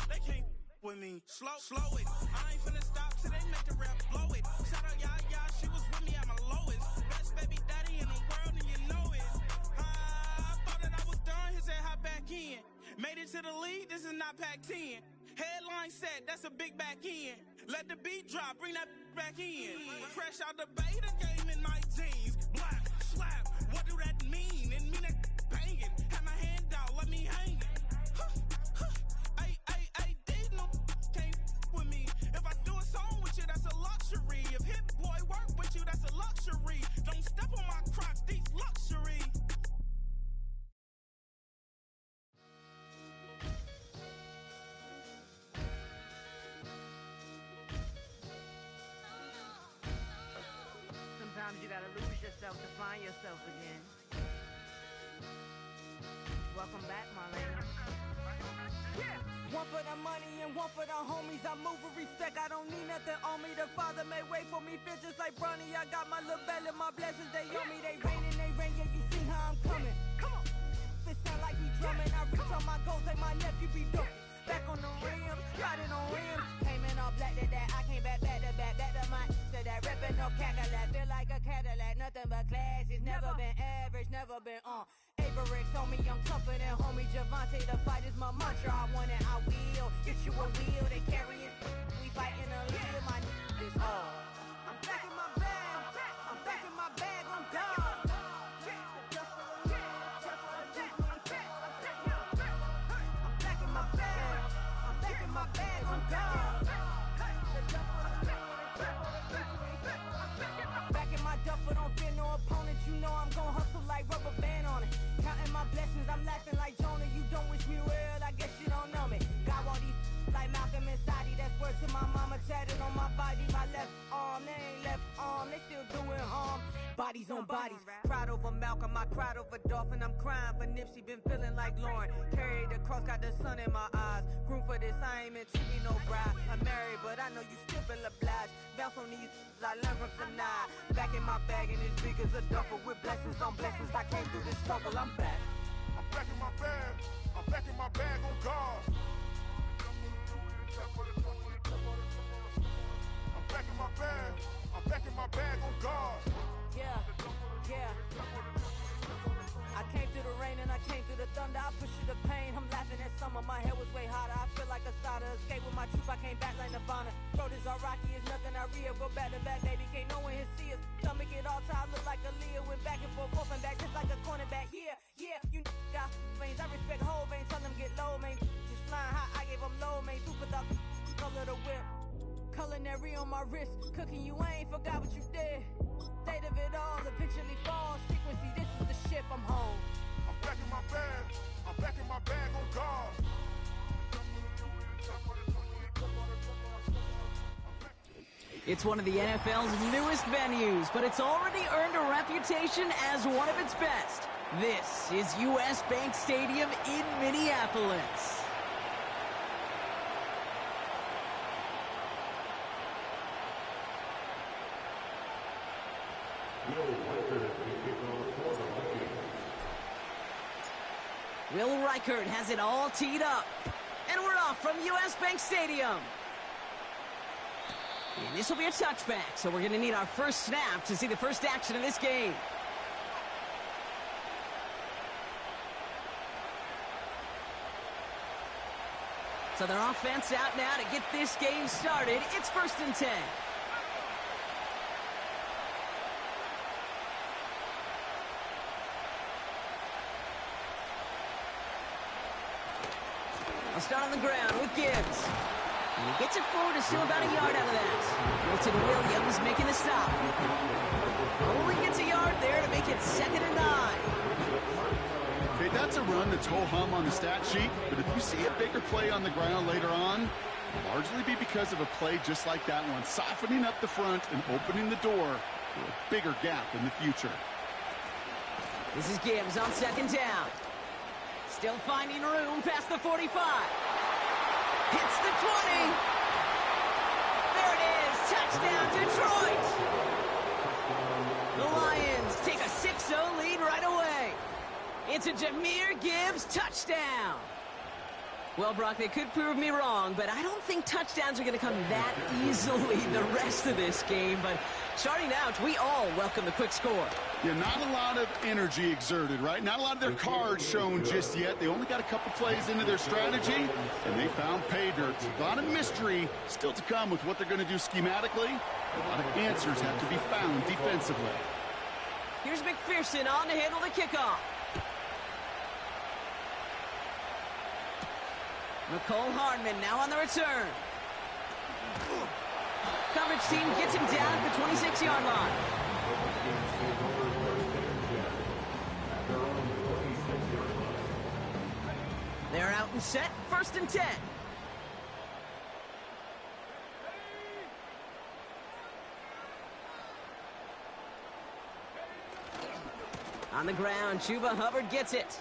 They can't with me. Slow it. I ain't finna stop till they make the rap blow it. Shout out, y'all, she was with me at my lowest. Best baby daddy in the world, and you know it. I thought that I was done, he said hop back in. Made it to the league, this is not Pac-10. Headline set, that's a big back end. Let the beat drop, bring that back in. Fresh out the beta game in my jeans. Black, slap, what do that mean? It mean that banging. Have my hand out, let me hang it. These no can't with me. If I do a song with you, that's a luxury. If Hit Boy work with you, that's a luxury. Don't step on my Crocs, these luxury. Sometimes you gotta lose yourself to find yourself again. Welcome back, Marlena. Yeah. One for the money and one for the homies. I move with respect, I don't need nothing on me. The Father may wait for me, feel just like Bronny. I got my little belly, my blessings, they on me. They rain, yeah, you see how I'm coming. Come on. It sound like we drumming. I reach on my goals like my nephew be dope. Back on the rims, riding on rims. Came in all black to that, I came back to my to that ripping off Cadillac. Feel like a Cadillac, nothing but class. It's never been average, never been on. Averix on me, I'm tougher than homie Javante. The fight is my mantra, I want it, I will. Get you a wheel, they carry it. We fighting a little, my is all. I'm back in my bag, I'm back in my bag, I'm done. Back in my duffel, don't fear no opponent. You know I'm gon' hustle like rubber band on it. Counting my blessings, I'm laughing like Jonah. You don't wish me well, I guess you don't know me. Got all these like Malcolm and Sadie. That's word to my mama, tatted on my body. My left arm, they ain't left arm, they still doing harm. Bodies on bodies, cried over Malcolm, I cried over Dolphin. I'm crying for Nipsey, been feeling like Lauren. Carried the cross, got the sun in my eyes. Groom for this, I ain't meant to be no bride. I'm married, but I know you still feel obliged. Bounce on these, I learned from tonight. Back in my bag and it's big as a duffel. With blessings on blessings, I came through this struggle, I'm back. I'm back in my bag, I'm back in my bag on guard. I'm back in my bag, I'm back in my bag on guard. Yeah. I came through the rain and I came through the thunder. I push through the pain, I'm laughing at summer. My head was way hotter, I feel like a solder. Escape with my truth, I came back like Nirvana. Throat is all rocky, it's nothing I real. Go back to back, baby, can't no one here see us. Stomach it all tied, look like a Leah. Went back and forth and back, just like a cornerback. Yeah, you got veins, I respect whole veins. Tell them get low, man. Just flying high, I gave them low, man. Food for the color the whip. Culinary on my wrist, cooking you, I ain't forgot what you did. State of it all, eventually falls. Frequency, this is the ship, I'm home. I'm back in my bag, I'm back in my bag on guard. It's one of the NFL's newest venues, but it's already earned a reputation as one of its best. This is US Bank Stadium in Minneapolis. Will Reichert has it all teed up. And we're off from US Bank Stadium. And this will be a touchback, so we're going to need our first snap to see the first action of this game. So their offense out now to get this game started. It's 1st and 10. I'll start on the ground with Gibbs. And he gets it forward to still about a yard out of that. Milton Williams making the stop. Only gets a yard there to make it 2nd and 9. Okay, that's a run that's ho-hum on the stat sheet, but if you see a bigger play on the ground later on, it'll largely be because of a play just like that one, softening up the front and opening the door for a bigger gap in the future. This is Gibbs on 2nd down. Still finding room past the 45. Hits the 20. There it is. Touchdown, Detroit. The Lions take a 6-0 lead right away. It's a Jahmyr Gibbs touchdown. Well, Brock, they could prove me wrong, but I don't think touchdowns are going to come that easily the rest of this game. But starting out, we all welcome the quick score. Yeah, not a lot of energy exerted, right? Not a lot of their cards shown just yet. They only got a couple plays into their strategy, and they found pay dirt. A lot of mystery still to come with what they're going to do schematically. A lot of answers have to be found defensively. Here's McPherson on to handle the kickoff. Nicole Hardman now on the return. Coverage team gets him down at the 26-yard line. They're out and set, 1st and 10. On the ground, Chuba Hubbard gets it.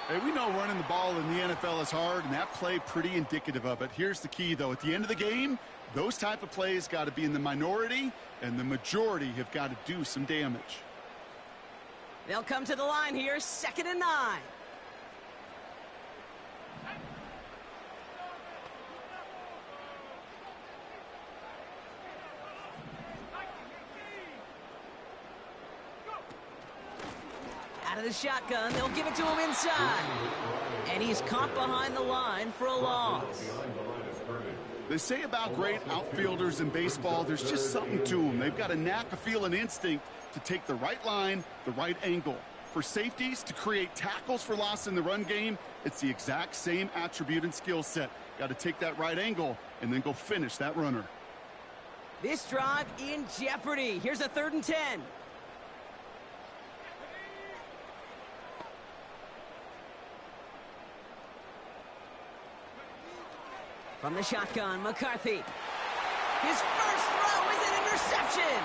Hey, we know running the ball in the NFL is hard, and that play pretty indicative of it. Here's the key, though. At the end of the game, those type of plays got to be in the minority, and the majority have got to do some damage. They'll come to the line here, 2nd and 9. Out of the shotgun, they'll give it to him inside. And he's caught behind the line for a loss. They say about great outfielders in baseball, there's just something to them. They've got a knack, a feel, and instinct to take the right line, the right angle. For safeties, to create tackles for loss in the run game, it's the exact same attribute and skill set. Got to take that right angle and then go finish that runner. This drive in jeopardy. Here's a 3rd and 10. From the shotgun, McCarthy. His first throw is an interception.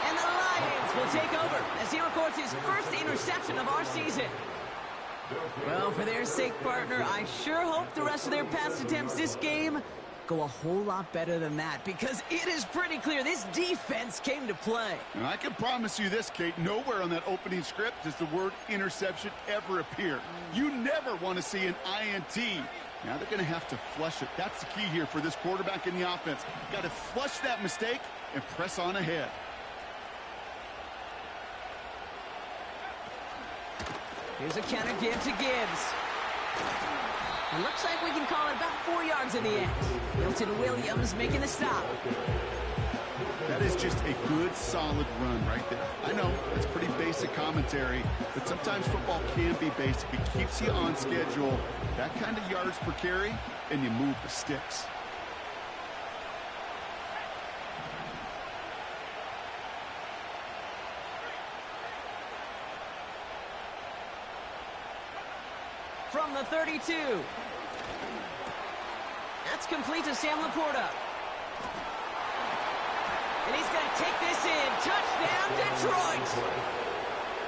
And the Lions will take over as he records his first interception of our season. Well, for their sake, partner, I sure hope the rest of their pass attempts this game go a whole lot better than that, because it is pretty clear this defense came to play. And I can promise you this, Kate, nowhere on that opening script does the word interception ever appear. You never want to see an INT. Now they're going to have to flush it. That's the key here for this quarterback in the offense. Got to flush that mistake and press on ahead. Here's a counter give to Gibbs. It looks like we can call it about 4 yards in the end. Milton Williams making the stop. That is just a good, solid run right there. I know, it's pretty basic commentary, but sometimes football can be basic. It keeps you on schedule, that kind of yards per carry, and you move the sticks. From the 32. That's complete to Sam Laporta. And he's going to take this in. Touchdown, Detroit.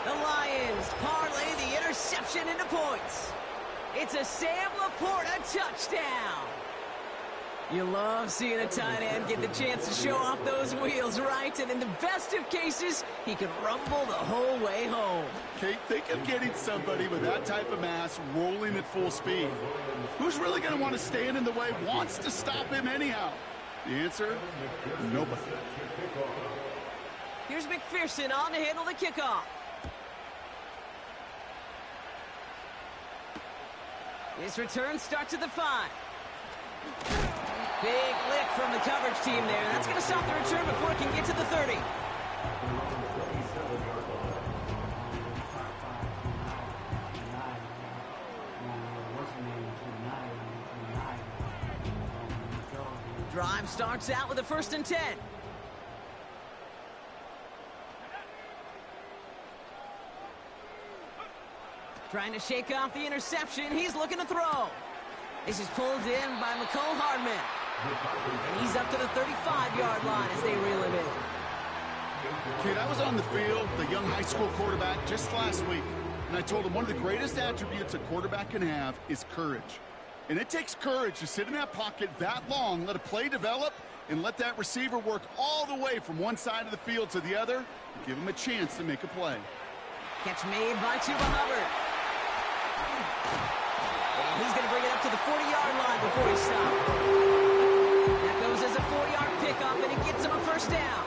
The Lions parlay the interception into points. It's a Sam Laporta touchdown. You love seeing a tight end get the chance to show off those wheels, right? And in the best of cases, he can rumble the whole way home. Kate, think of getting somebody with that type of mass rolling at full speed. Who's really going to want to stand in the way, wants to stop him anyhow? The answer, nobody. Here's McPherson on to handle the kickoff. This return starts at the 5. Big lick from the coverage team there. That's going to stop the return before it can get to the 30. Drive starts out with a 1st and 10. Trying to shake off the interception. He's looking to throw. This is pulled in by Nicole Hardman. And he's up to the 35-yard line as they reel him in. Kid, I was on the field, the young high school quarterback, just last week. And I told him one of the greatest attributes a quarterback can have is courage. And it takes courage to sit in that pocket that long, let a play develop, and let that receiver work all the way from one side of the field to the other, and give him a chance to make a play. Catch made by Chuba Hubbard. He's going to bring it up to the 40-yard line before he stops. That goes as a 4-yard pickup, and it gets him a first down.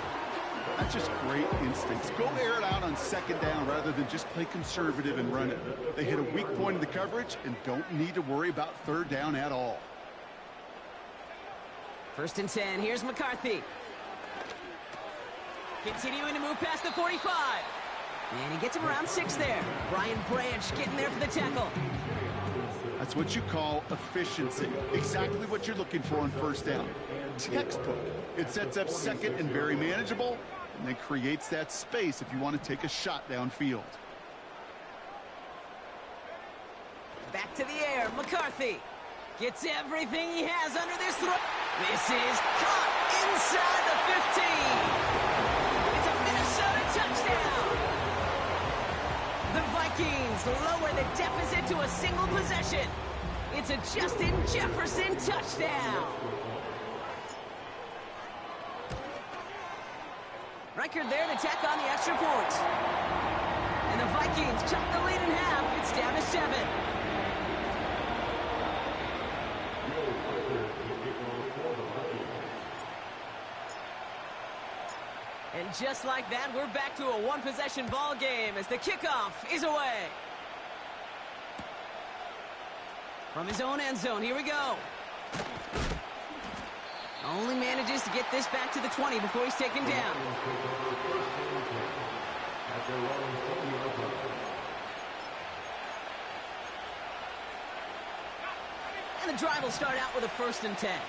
That's just great instincts. Go air it out on second down rather than just play conservative and run it. They hit a weak point in the coverage and don't need to worry about third down at all. 1st and 10. Here's McCarthy. Continuing to move past the 45. And he gets him around 6 there. Brian Branch getting there for the tackle. That's what you call efficiency. Exactly what you're looking for on first down. Textbook. It sets up second and very manageable, and then creates that space if you want to take a shot downfield. Back to the air. McCarthy gets everything he has under this throw. This is caught inside the 15. It's a Minnesota touchdown. The Vikings lower the deficit to a single possession. It's a Justin Jefferson touchdown. Record there to tack on the extra point. And the Vikings chop the lead in half. It's down to 7. And just like that, we're back to a one-possession ball game as the kickoff is away. From his own end zone, here we go. Only manages to get this back to the 20 before he's taken down. And the drive will start out with a 1st and 10.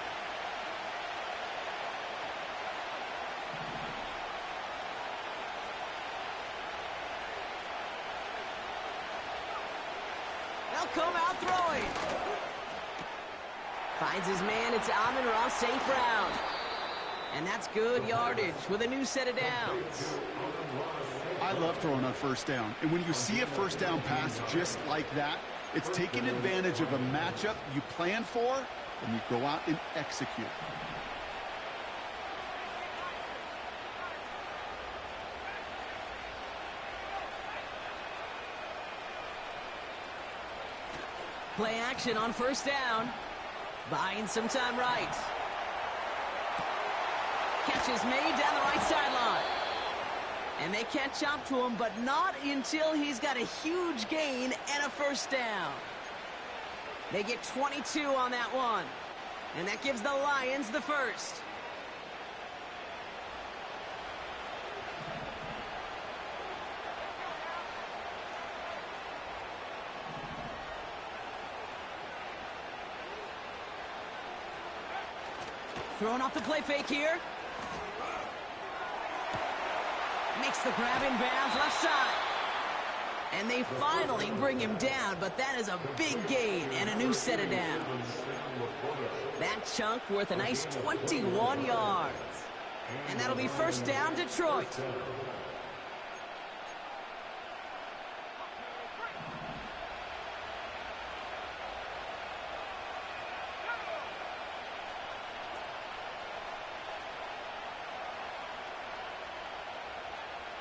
They'll come out throwing. Finds his man, it's Amon-Ra St. Brown. And that's good yardage with a new set of downs. I love throwing on first down. And when you see a first down pass just like that, it's taking advantage of a matchup you plan for, and you go out and execute. Play action on first down. Buying some time right. Catch is made down the right sideline. And they catch up to him, but not until he's got a huge gain and a first down. They get 22 on that one. And that gives the Lions the first. Throwing off the play fake here. Makes the grab in bounds left side. And they finally bring him down, but that is a big gain and a new set of downs. That chunk worth a nice 21 yards. And that'll be first down Detroit.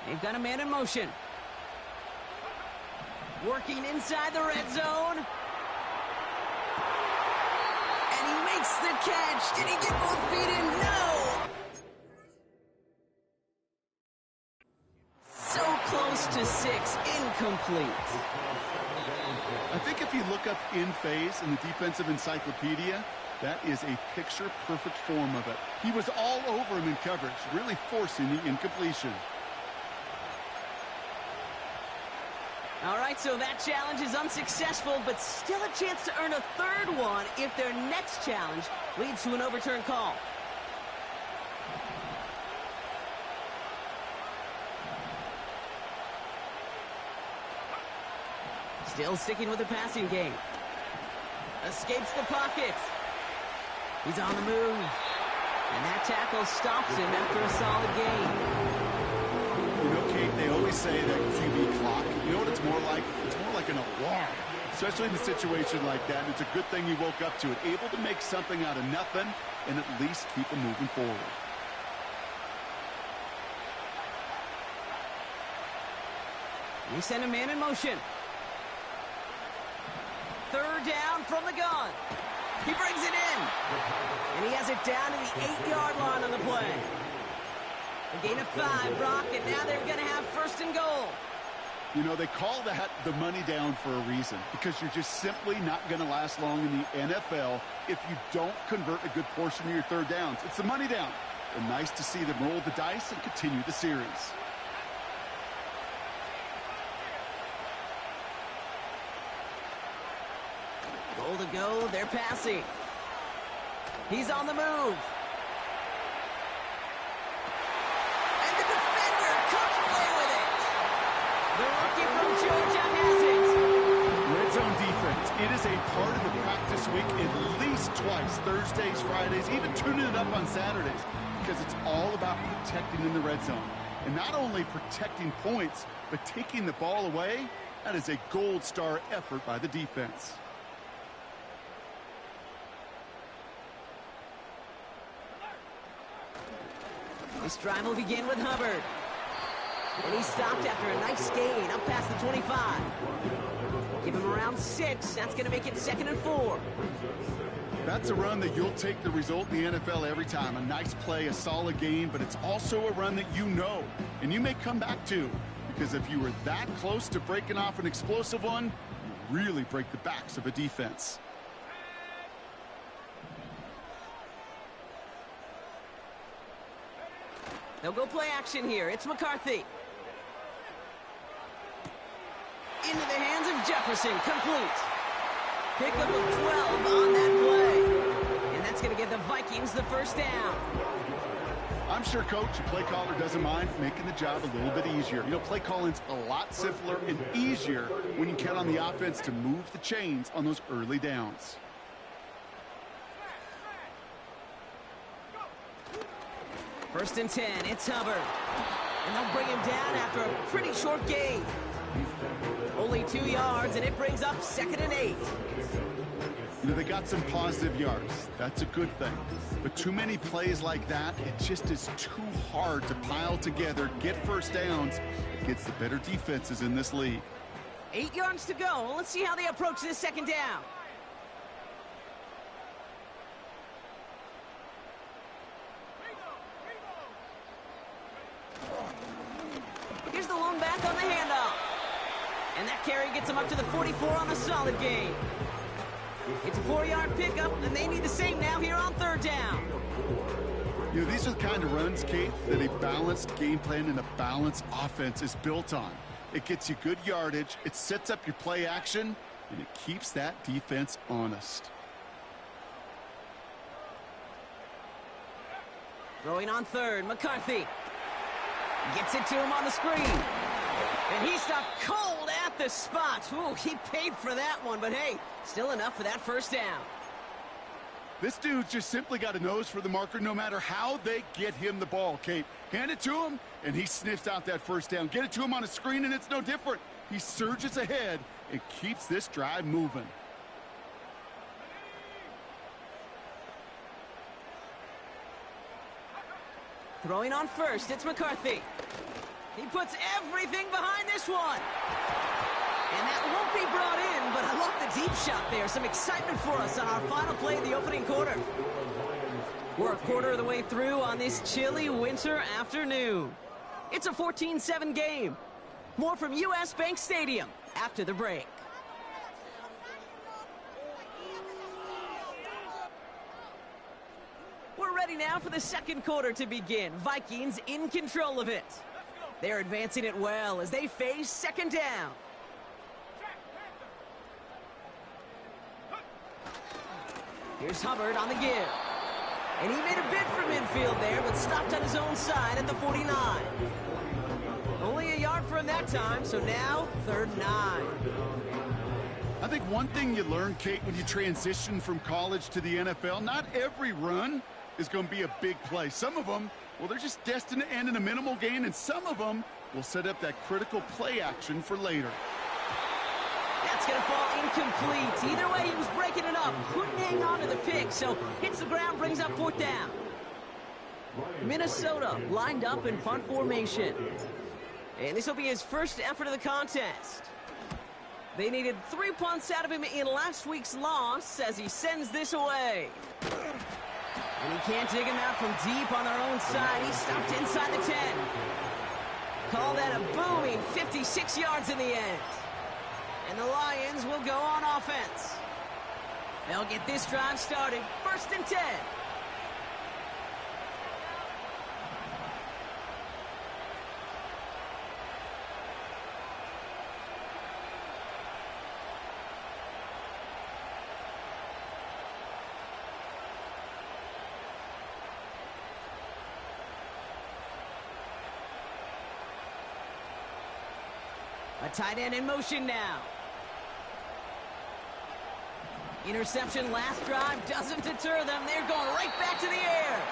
They've got a man in motion. Working inside the red zone. And he makes the catch. Did he get both feet in? No! So close to 6. Incomplete. I think if you look up in phase in the defensive encyclopedia, that is a picture-perfect form of it. He was all over him in coverage, really forcing the incompletion. All right, so that challenge is unsuccessful, but still a chance to earn a third one if their next challenge leads to an overturned call. Still sticking with the passing game. Escapes the pocket. He's on the move. And that tackle stops him after a solid gain. You know, Kate, they always say that QB clock, you know what it's more like? It's more like an alarm, especially in a situation like that. And it's a good thing you woke up to it, able to make something out of nothing and at least keep them moving forward. We send a man in motion. Third down from the gun. He brings it in. And he has it down to the 8-yard line on the play. A gain of 5, Brock, and now they're going to have first and goal. You know, they call that the money down for a reason, because you're just simply not going to last long in the NFL if you don't convert a good portion of your third downs. It's the money down. And nice to see them roll the dice and continue the series. Goal to go, they're passing. He's on the move. And the defender comes away with it. The rookie from Georgia has it. Red zone defense. It is a part of the practice week at least twice, Thursdays, Fridays, even tuning it up on Saturdays, because it's all about protecting in the red zone. And not only protecting points, but taking the ball away. That is a gold star effort by the defense. This drive will begin with Hubbard. And he stopped after a nice gain up past the 25. Give him around 6. That's going to make it 2nd and 4. That's a run that you'll take the result in the NFL every time. A nice play, a solid game, but it's also a run that you know and you may come back to, because if you were that close to breaking off an explosive one, you really break the backs of a defense. They'll go play action here. It's McCarthy. Into the hands of Jefferson. Complete. Pickup of 12 on that play. And that's going to give the Vikings the first down. I'm sure, Coach, the play caller doesn't mind making the job a little bit easier. You know, play calling's a lot simpler and easier when you count on the offense to move the chains on those early downs. First and 10, it's Hubbard. And they'll bring him down after a pretty short gain. Only 2 yards, and it brings up 2nd and 8. You know, they got some positive yards. That's a good thing. But too many plays like that, it just is too hard to pile together, get first downs against the better defenses in this league. 8 yards to go. Let's see how they approach this 2nd down. Here's the lone back on the handoff. And that carry gets him up to the 44 on a solid gain. It's a 4-yard pickup, and they need the same now here on 3rd down. You know, these are the kind of runs, Kate, that a balanced game plan and a balanced offense is built on. It gets you good yardage, it sets up your play action, and it keeps that defense honest. Throwing on 3rd, McCarthy. Gets it to him on the screen. And he stopped cold at the spot. Ooh, he paid for that one, but hey, still enough for that first down. This dude's just simply got a nose for the marker no matter how they get him the ball, Kate. Hand it to him, and he sniffs out that first down. Get it to him on a screen, and it's no different. He surges ahead and keeps this drive moving. Throwing on 1st, it's McCarthy. He puts everything behind this one. And that won't be brought in, but I love the deep shot there. Some excitement for us on our final play of the opening quarter. We're a quarter of the way through on this chilly winter afternoon. It's a 14-7 game. More from U.S. Bank Stadium after the break. We're ready now for the 2nd quarter to begin. Vikings in control of it. They're advancing it well as they face 2nd down. Here's Hubbard on the give. And he made a bid for midfield there, but stopped on his own side at the 49. Only a yard for him that time, so now 3rd and 9. I think one thing you learn, Kate, when you transition from college to the NFL, not every run is going to be a big play. Some of them, well, they're just destined to end in a minimal gain, and some of them will set up that critical play action for later. That's going to fall incomplete. Either way, he was breaking it up. Couldn't hang on to the pick, so hits the ground, brings up 4th down. Minnesota lined up in punt formation. And this will be his first effort of the contest. They needed 3 punts out of him in last week's loss as he sends this away. And he can't dig him out from deep on their own side. He's stopped inside the 10. Call that a booming 56 yards in the end. And the Lions will go on offense. They'll get this drive started. 1st and 10. A tight end in motion now. Interception last drive doesn't deter them. They're going right back to the air.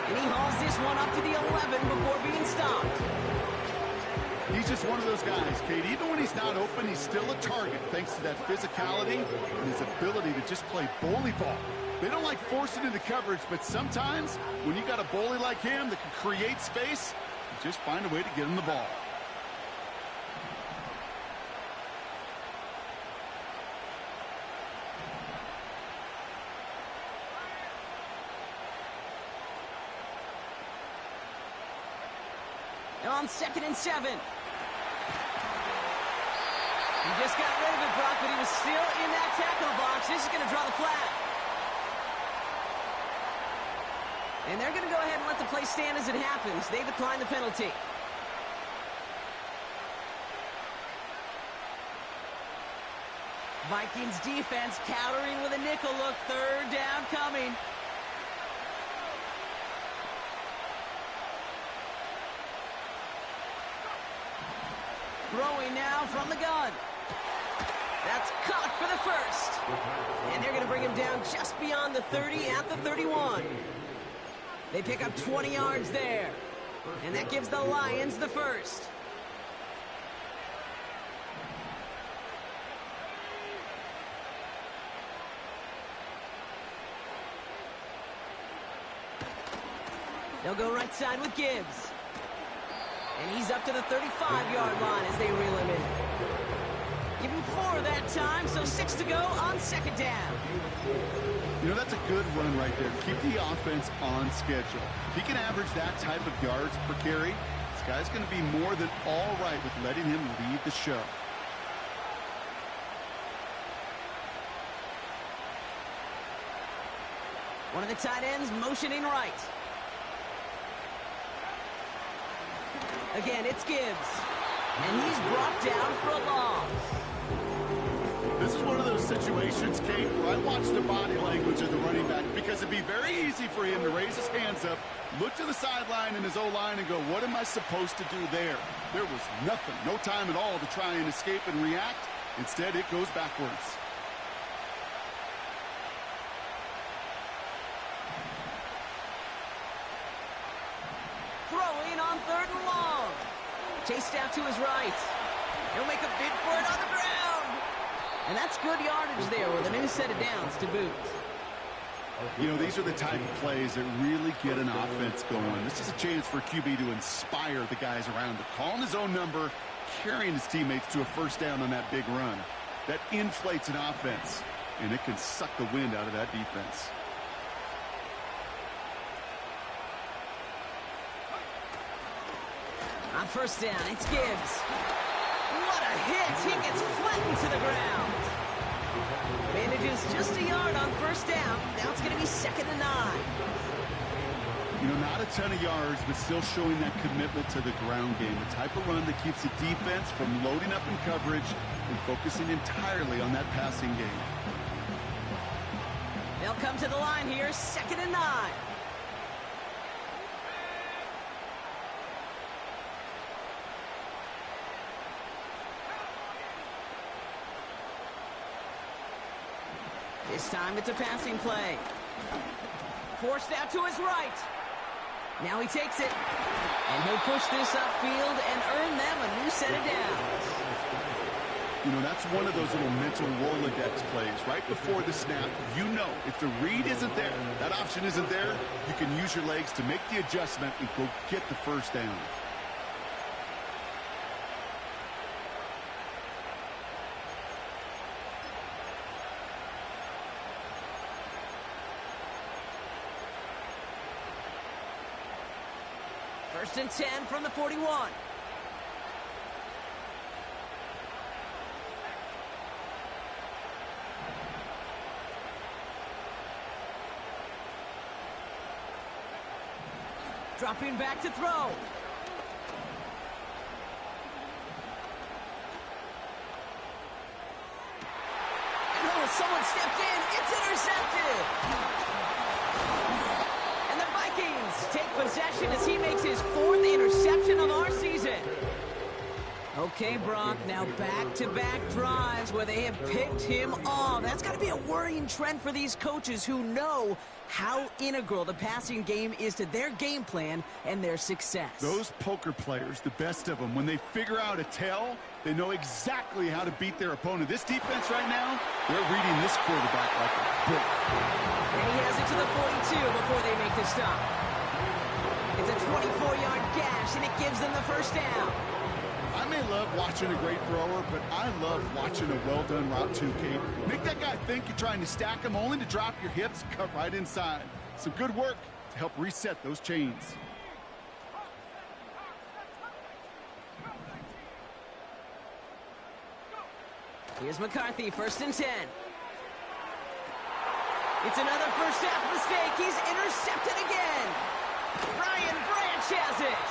And he hauls this one up to the 11 before being stopped. He's just one of those guys, Kate. Even when he's not open, he's still a target thanks to that physicality and his ability to just play bully ball. They don't like forcing into coverage, but sometimes when you got a bully like him that can create space, you just find a way to get him the ball. On 2nd and 7. He just got rid of it, Brock, but he was still in that tackle box. This is going to draw the flag. And they're going to go ahead and let the play stand as it happens. They decline the penalty. Vikings defense countering with a nickel look. 3rd down coming. Throwing now from the gun. That's caught for the 1st. And they're going to bring him down just beyond the 30 at the 31. They pick up 20 yards there. And that gives the Lions the 1st. They'll go right side with Gibbs. And he's up to the 35-yard line as they reel him in. Give him 4 that time, so 6 to go on 2nd down. You know, that's a good run right there. Keep the offense on schedule. If he can average that type of yards per carry, this guy's going to be more than all right with letting him lead the show. One of the tight ends motioning right. Again, it's Gibbs. And he's brought down for a loss. This is one of those situations, Kate, where I watch the body language of the running back because it'd be very easy for him to raise his hands up, look to the sideline in his O-line and go, what am I supposed to do there? There was nothing, no time at all to try and escape and react. Instead, it goes backwards. Throwing on 3rd and long. Chased out to his right. He'll make a bid for it on the ground. And that's good yardage there with a new set of downs to boot. You know, these are the type of plays that really get an offense going. This is a chance for QB to inspire the guys around him. Calling his own number, carrying his teammates to a 1st down on that big run. That inflates an offense, and it can suck the wind out of that defense. On 1st down, it's Gibbs. What a hit! He gets flattened to the ground. Manages just a yard on 1st down. Now it's going to be 2nd and 9. You know, not a ton of yards, but still showing that commitment to the ground game. The type of run that keeps the defense from loading up in coverage and focusing entirely on that passing game. They'll come to the line here, 2nd and 9. This time it's a passing play. Forced out to his right. Now he takes it. And he'll push this upfield and earn them a new set of downs. You know, that's one of those little mental Rolodex plays. Right before the snap, you know if the read isn't there, that option isn't there, you can use your legs to make the adjustment and go get the 1st down. First and 10 from the 41. Dropping back to throw. Someone stepped in. It's intercepted. And the Vikings take possession as he makes his 4th interception of our season. Okay, Brock, now back-to-back drives where they have picked him off. That's got to be a worrying trend for these coaches who know how integral the passing game is to their game plan and their success. Those poker players, the best of them, when they figure out a tell, they know exactly how to beat their opponent. This defense right now, they're reading this quarterback like a book. And he has it to the 42 before they make the stop. It's a 24-yard gash, and it gives them the first down. I may love watching a great thrower, but I love watching a well-done route too, Kate. Make that guy think you're trying to stack him only to drop your hips, cut right inside. Some good work to help reset those chains. Here's McCarthy, first and 10. It's another first half mistake. He's intercepted again. Brian Branch has it.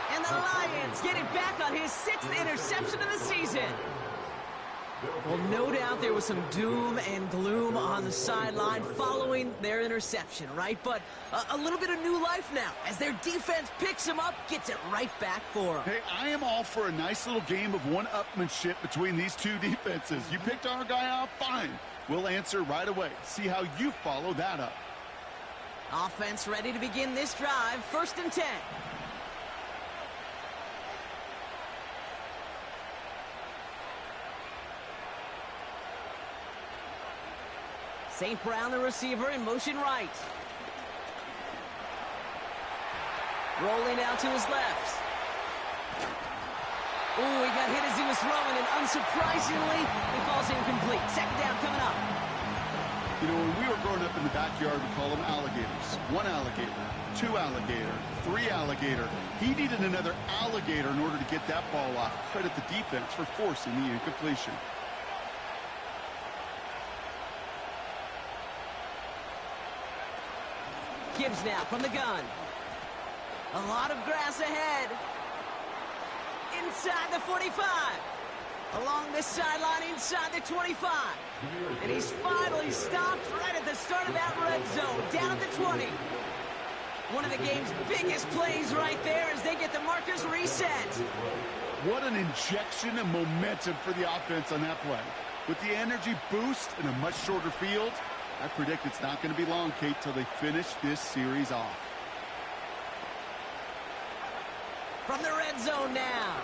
And the Lions get it back on his 6th interception of the season. Well, no doubt there was some doom and gloom on the sideline following their interception, right? But a little bit of new life now as their defense picks him up, gets it right back for them. Hey, I am all for a nice little game of one-upmanship between these two defenses. You picked our guy off, fine. We'll answer right away. See how you follow that up. Offense ready to begin this drive, first and 10. St. Brown, the receiver, in motion right. Rolling out to his left. Ooh, he got hit as he was throwing, and unsurprisingly, he falls incomplete. Second down coming up. You know, when we were growing up in the backyard, we call them alligators. 1 alligator, 2 alligator, 3 alligator. He needed another alligator in order to get that ball off. Credit the defense for forcing the incompletion. Gibbs now from the gun. A lot of grass ahead. Inside the 45. Along the sideline, inside the 25. And he's finally stopped right at the start of that red zone, down at the 20. One of the game's biggest plays right there as they get the markers reset. What an injection of momentum for the offense on that play. With the energy boost in a much shorter field, I predict it's not going to be long, Kate, till they finish this series off. From the red zone now.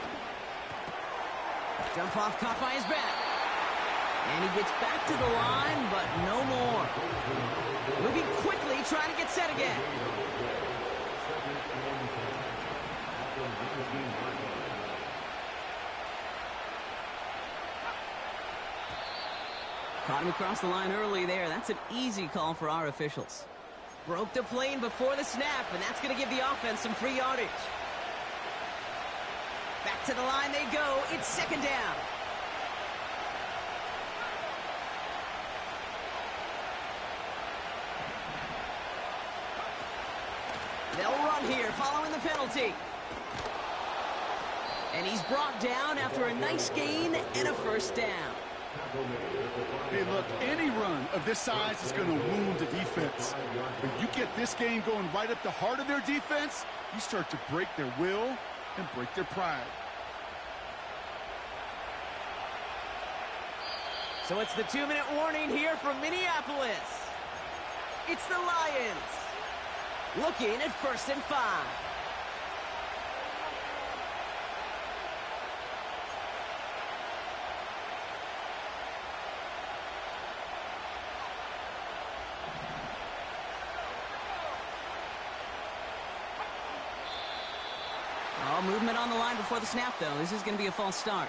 Jump off caught by his back. And he gets back to the line, but no more. Moving quickly, trying to get set again. Caught him across the line early there. That's an easy call for our officials. Broke the plane before the snap, and that's going to give the offense some free yardage. Back to the line they go. It's second down. They'll run here following the penalty. And he's brought down after a nice gain and a first down. Hey, look, any run of this size is going to wound the defense. When you get this game going right up the heart of their defense, you start to break their will and break their pride. So it's the 2-minute warning here from Minneapolis. It's the Lions looking at 1st and 5. Movement on the line before the snap, though. This is going to be a false start.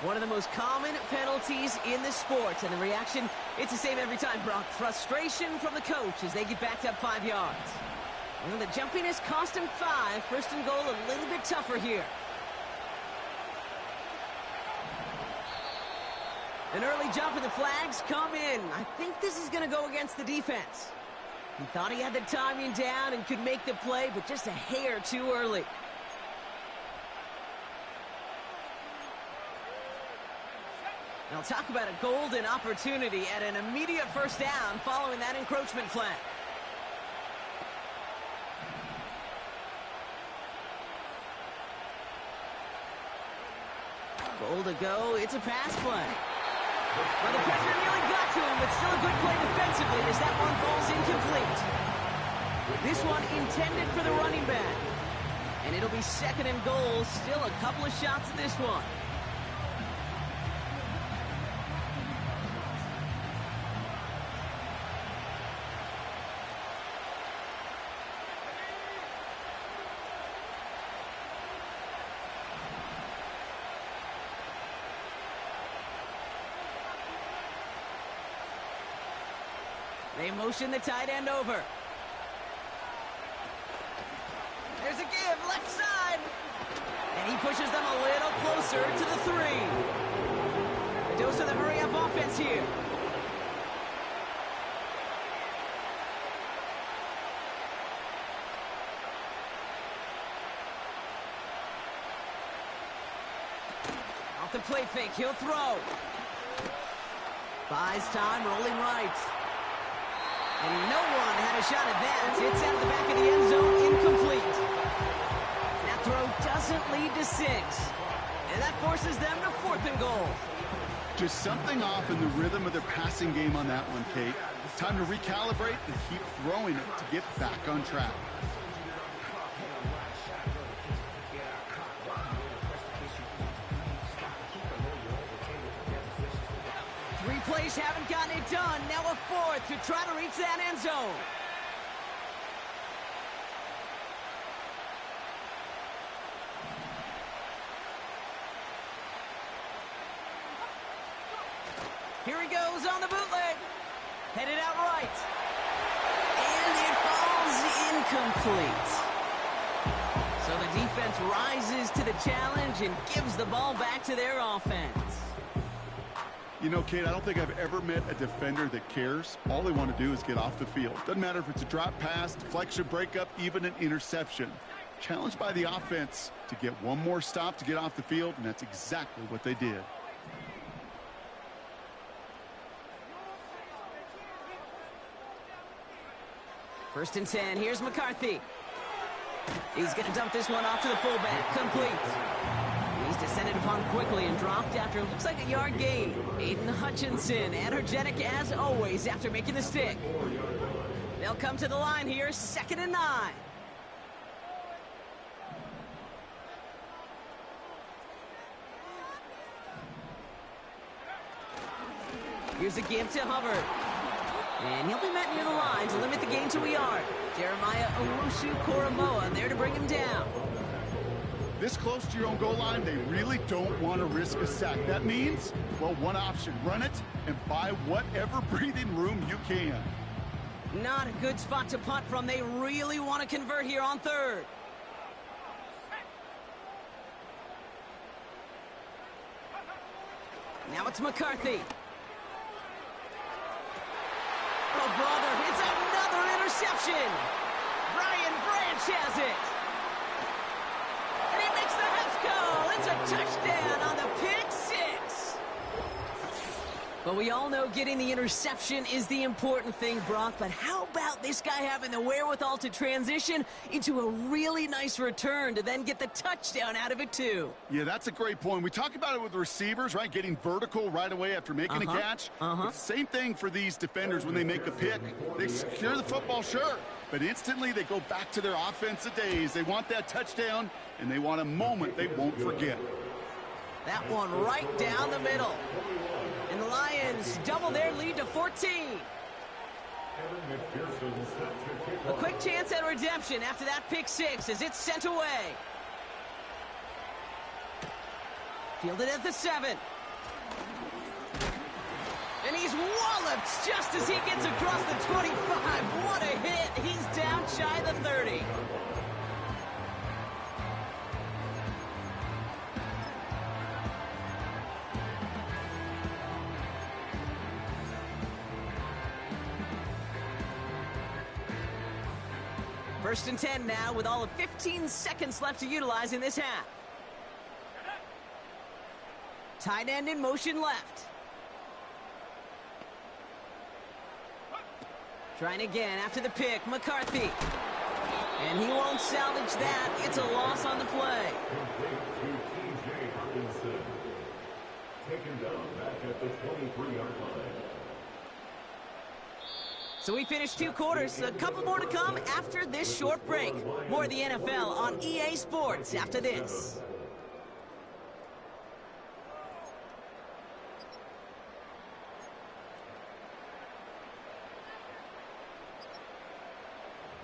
One of the most common penalties in the sport, and the reaction, it's the same every time, Brock. Frustration from the coach as they get backed up 5 yards. Well, the jumpiness cost him 5. First and goal, a little bit tougher here. An early jump and the flags come in. I think this is going to go against the defense. He thought he had the timing down and could make the play, but just a hair too early. Now talk about a golden opportunity at an immediate first down following that encroachment flag. Goal to go. It's a pass play. Well, the pressure nearly got to him, but still a good play defensively as that one falls incomplete. This one intended for the running back. And it'll be second and goal. Still a couple of shots at this one. They motion the tight end over. There's a give, left side. And he pushes them a little closer to the 3. A dose of the hurry-up offense here. Off the play fake, he'll throw. Buys time, rolling right. And no one had a shot at that. It's out of the back of the end zone, incomplete. That throw doesn't lead to 6. And that forces them to 4th and goal. Just something off in the rhythm of their passing game on that one, Kate. Time to recalibrate and keep throwing it to get back on track. Plays haven't gotten it done. Now a 4th to try to reach that end zone. Here he goes on the bootleg. Headed out right. And it falls incomplete. So the defense rises to the challenge and gives the ball back to their offense. You know, Kate, I don't think I've ever met a defender that cares. All they want to do is get off the field. Doesn't matter if it's a drop pass, deflection, breakup, even an interception. Challenged by the offense to get one more stop to get off the field, and that's exactly what they did. First and 10. Here's McCarthy. He's going to dump this one off to the fullback. Complete. He's descended upon quickly and dropped after looks like a yard gain. Aiden Hutchinson, energetic as always after making the stick. They'll come to the line here, 2nd and 9. Here's a give to Hubbard. And he'll be met near the line to limit the gain to a yard. Jeremiah Owusu-Koramoah there to bring him down. This close to your own goal line, they really don't want to risk a sack. That means, well, one option, run it and buy whatever breathing room you can. Not a good spot to punt from. They really want to convert here on 3rd. Now it's McCarthy. Oh, brother, it's another interception. Brian Branch has it. And he makes the house call. It's a touchdown on the pick 6. But we all know getting the interception is the important thing, Brock. But how about this guy having the wherewithal to transition into a really nice return to then get the touchdown out of it, too? Yeah, that's a great point. We talk about it with the receivers, right? Getting vertical right away after making a catch. But same thing for these defenders when they make a pick. They secure the football, sure. But instantly they go back to their offensive days. They want that touchdown, and they want a moment they won't forget. That one right down the middle. And the Lions double their lead to 14. A quick chance at redemption after that pick 6 as it's sent away. Fielded at the 7. And he's walloped just as he gets across the 25. What a hit. He's down shy of the 30. First and 10 now with all of 15 seconds left to utilize in this half. Tight end in motion left. Trying again after the pick, McCarthy. And he won't salvage that. It's a loss on the play. Taken down back at the 23-yard line. So we finished 2 quarters. A couple more to come after this short break. More of the NFL on EA Sports after this.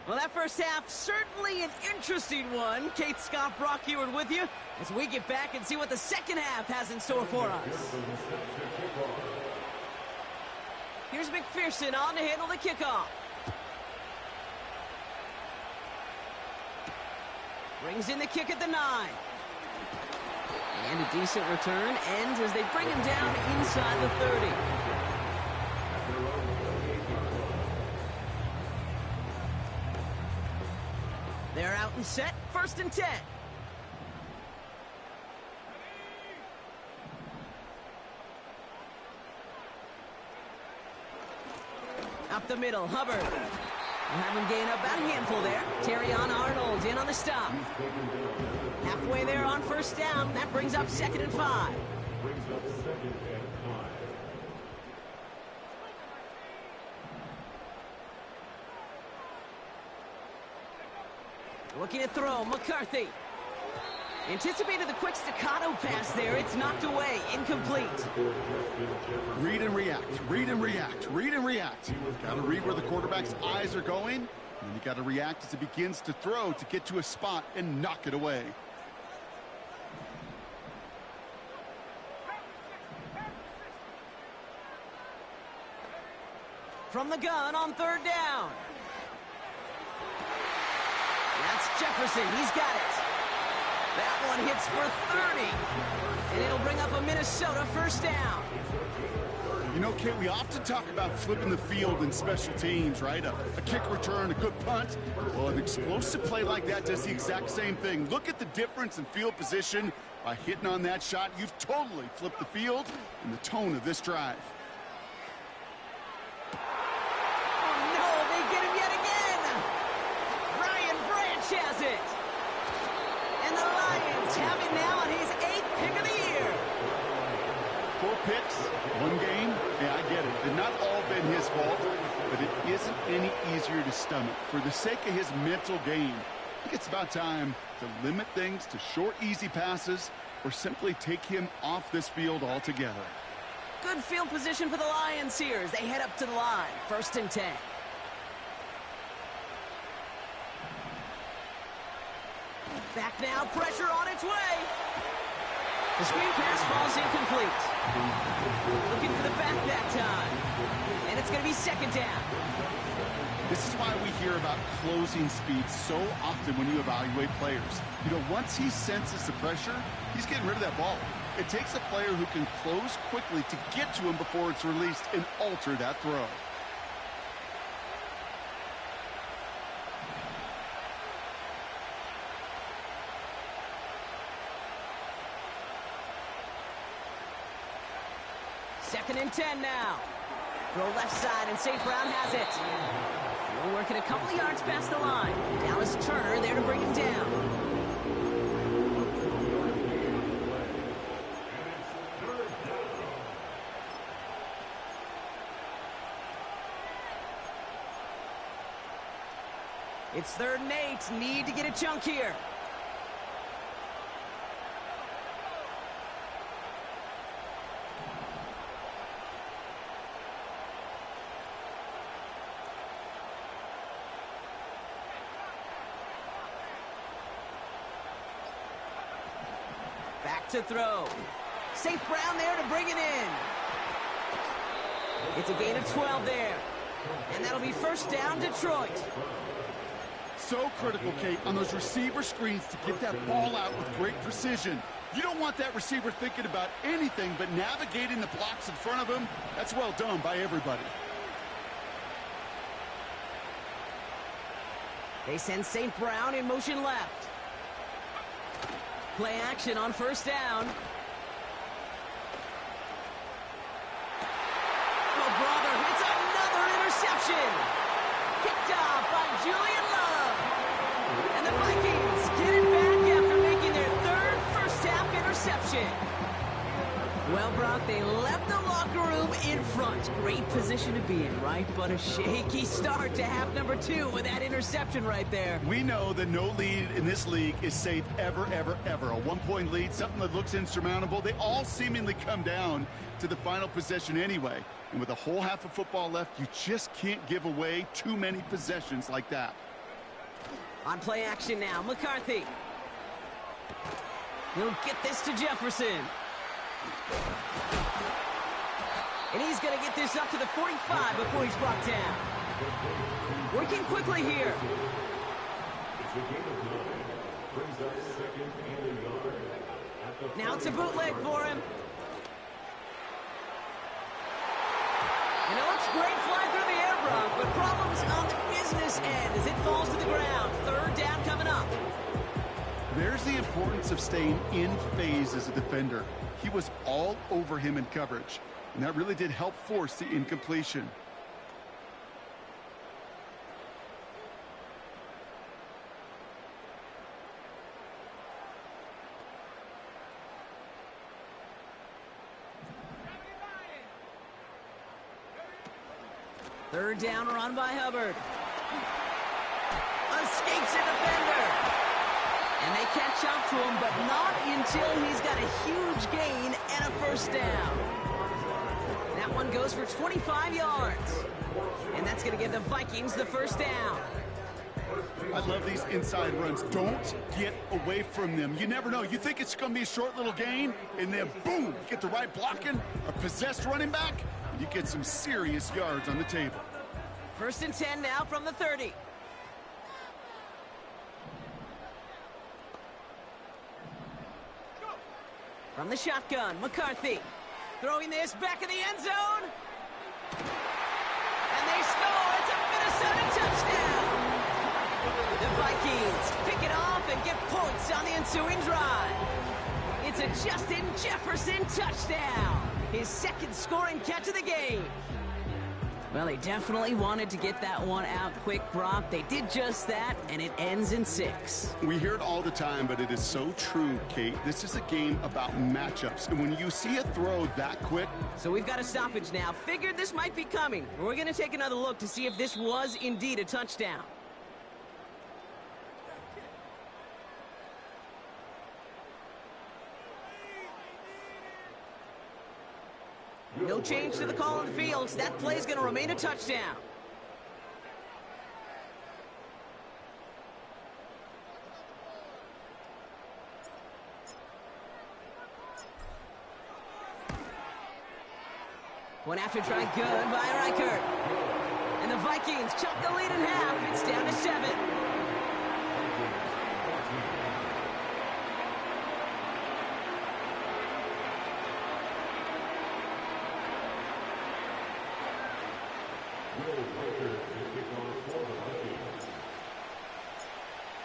Well, that first half, certainly an interesting one. Kate Scott, Brock Ewart with you as we get back and see what the second half has in store for us. Here's McPherson on to handle the kickoff. Brings in the kick at the 9. And a decent return ends as they bring him down inside the 30. They're out and set, first and 10. Up the middle, Hubbard. We'll have him gain about a handful there. Terrion Arnold in on the stop. Halfway there on first down. That brings up 2nd and 5. Looking to throw, McCarthy. Anticipated the quick staccato pass there. It's knocked away, incomplete. Read and react, read and react, read and react. Got to read where the quarterback's eyes are going, and you got to react as it begins to throw to get to a spot and knock it away. From the gun on 3rd down. That's Jefferson. He's got it. That one hits for 30. And it'll bring up a Minnesota first down. You know, Kate, we often talk about flipping the field in special teams, right? A kick return, a good punt. Well, an explosive play like that does the exact same thing. Look at the difference in field position. By hitting on that shot, you've totally flipped the field and the tone of this drive. Has it. And the Lions have it now on his 8th pick of the year. 4 picks, 1 game. Yeah, I get it. They've not all been his fault, but it isn't any easier to stomach. For the sake of his mental game, I think it's about time to limit things to short, easy passes or simply take him off this field altogether. Good field position for the Lions here as they head up to the line. 1st and 10. Back now, pressure on its way. The screen pass falls incomplete. Looking for the back that time. And it's going to be 2nd down. This is why we hear about closing speed so often when you evaluate players. You know, once he senses the pressure, he's getting rid of that ball. It takes a player who can close quickly to get to him before it's released and alter that throw. Second and 10 now. Throw left side, and St. Brown has it. We're working a couple of yards past the line. Dallas Turner there to bring him down. It's 3rd and 8. Need to get a chunk here. Back to throw. St. Brown there to bring it in. It's a gain of 12 there. And that'll be first down, Detroit. So critical, Kate, on those receiver screens to get that ball out with great precision. You don't want that receiver thinking about anything but navigating the blocks in front of him. That's well done by everybody. They send St. Brown in motion left. Play action on first down. Oh, brother, it's another interception. Kicked off by Julian Love. And the Vikings get it back after making their third first-half interception. Well, Brock, they left the locker room in front. Great position to be in, right? But a shaky start to half number 2 with that interception right there. We know that no lead in this league is safe ever, ever, ever. A one-point lead, something that looks insurmountable. They all seemingly come down to the final possession anyway. And with a whole half of football left, you just can't give away too many possessions like that. On play action now, McCarthy. He'll get this to Jefferson. And he's going to get this up to the 45 before he's brought down. Working quickly here. Now it's a bootleg for him. And it looks great flying through the air, Brock, but problems on the business end as it falls to the ground. Third down coming up. There's the importance of staying in phase as a defender. He was all over him in coverage, and that really did help force the incompletion. Third down run by Hubbard. Escapes a defender. And they catch up to him, but not until he's got a huge gain and a first down. That one goes for 25 yards. And that's going to give the Vikings the first down. I love these inside runs. Don't get away from them. You never know. You think it's going to be a short little gain, and then boom, you get the right blocking, a possessed running back, and you get some serious yards on the table. First and 10 now from the 30. From the shotgun, McCarthy. Throwing this back in the end zone. And they score. It's a Minnesota touchdown. The Vikings pick it off and get points on the ensuing drive. It's a Justin Jefferson touchdown. His second scoring catch of the game. Well, they definitely wanted to get that one out quick, Brock. They did just that, and it ends in 6. We hear it all the time, but it is so true, Kate. This is a game about matchups, and when you see a throw that quick... So we've got a stoppage now. Figured this might be coming. We're going to take another look to see if this was indeed a touchdown. No change to the call on the field. That play is going to remain a touchdown. One after try good by Reichert. And the Vikings chop the lead in half. It's down to 7.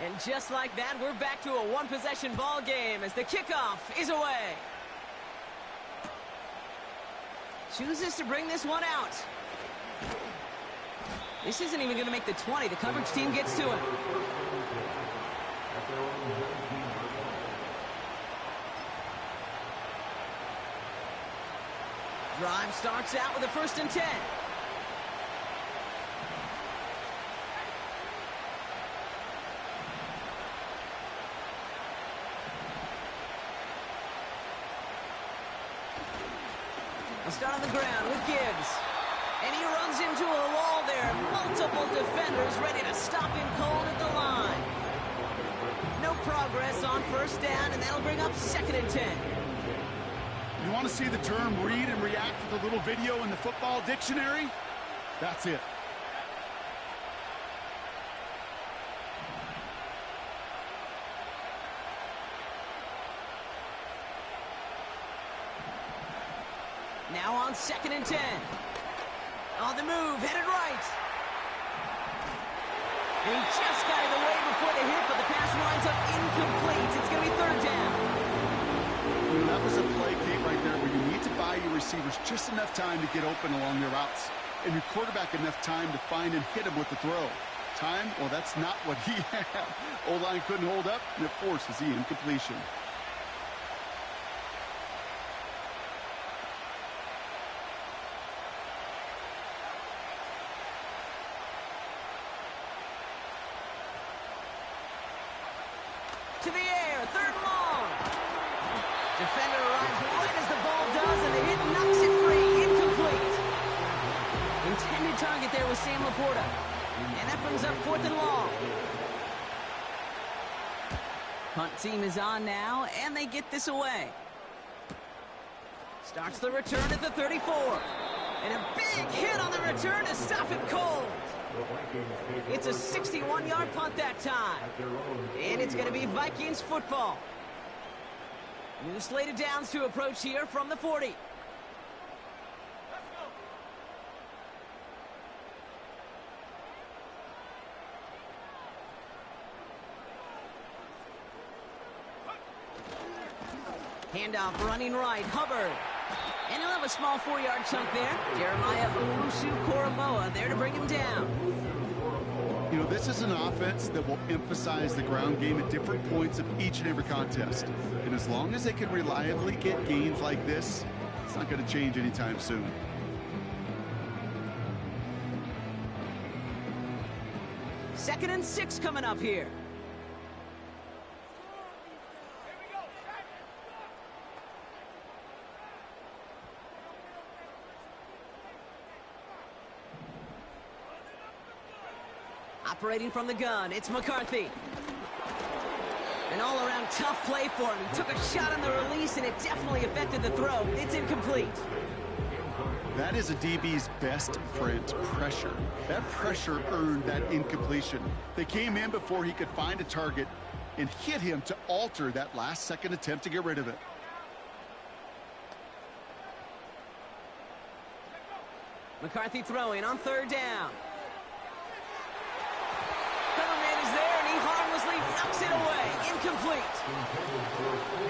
And just like that, we're back to a one-possession ball game as the kickoff is away. Chooses to bring this one out. This isn't even going to make the 20. The coverage team gets to him. Drive starts out with a 1st and 10. Start on the ground with Gibbs. And he runs into a wall there. Multiple defenders ready to stop him cold at the line. No progress on 1st down, and that'll bring up 2nd and 10. You want to see the term read and react to the little video in the football dictionary? That's it. Now on 2nd and 10. On the move, headed right. And he just got it away before the hit, but the pass winds up incomplete. It's going to be 3rd down. That was a play, Kate, right there, where you need to buy your receivers just enough time to get open along their routes, and your quarterback enough time to find and hit him with the throw. Time? Well, that's not what he had. O-line couldn't hold up, and it forces the incompletion. To the air, 3rd and long. Defender arrives right as the ball does, and the hit knocks it free. Incomplete. Intended target there was Sam Laporta. And that brings up 4th and long. Punt team is on now, and they get this away. Starts the return at the 34. And a big hit on the return to stop it cold. It's a 61-yard punt that time. And it's going to be Vikings football. New slated downs to approach here from the 40. Handoff running right, Hubbard. And he'll have a small 4-yard chunk there. Jeremiah Owusu-Koramoah there to bring him down. You know, this is an offense that will emphasize the ground game at different points of each and every contest. And as long as they can reliably get gains like this, it's not going to change anytime soon. Second and 6 coming up here. Operating from the gun, it's McCarthy. An all-around tough play for him. He took a shot on the release, and it definitely affected the throw. It's incomplete. That is a DB's best friend, pressure. That pressure earned that incompletion. They came in before he could find a target and hit him to alter that last-second attempt to get rid of it. McCarthy throwing on 3rd down. Coverman is there, and he harmlessly knocks it away. Incomplete.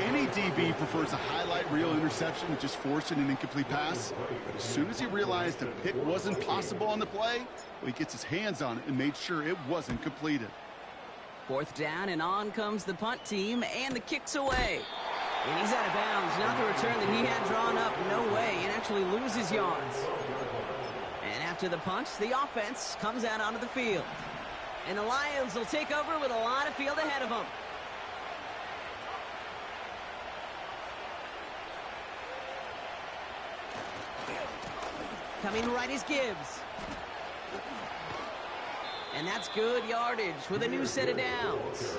Any DB prefers a highlight reel interception to just forcing an incomplete pass. But as soon as he realized a pick wasn't possible on the play, well, he gets his hands on it and made sure it wasn't completed. 4th down, and on comes the punt team, and the kick's away. And he's out of bounds. Not the return that he had drawn up. No way. And actually loses yards. And after the punt, the offense comes out onto the field. And the Lions will take over with a lot of field ahead of them. Coming right is Gibbs. And that's good yardage with a new set of downs.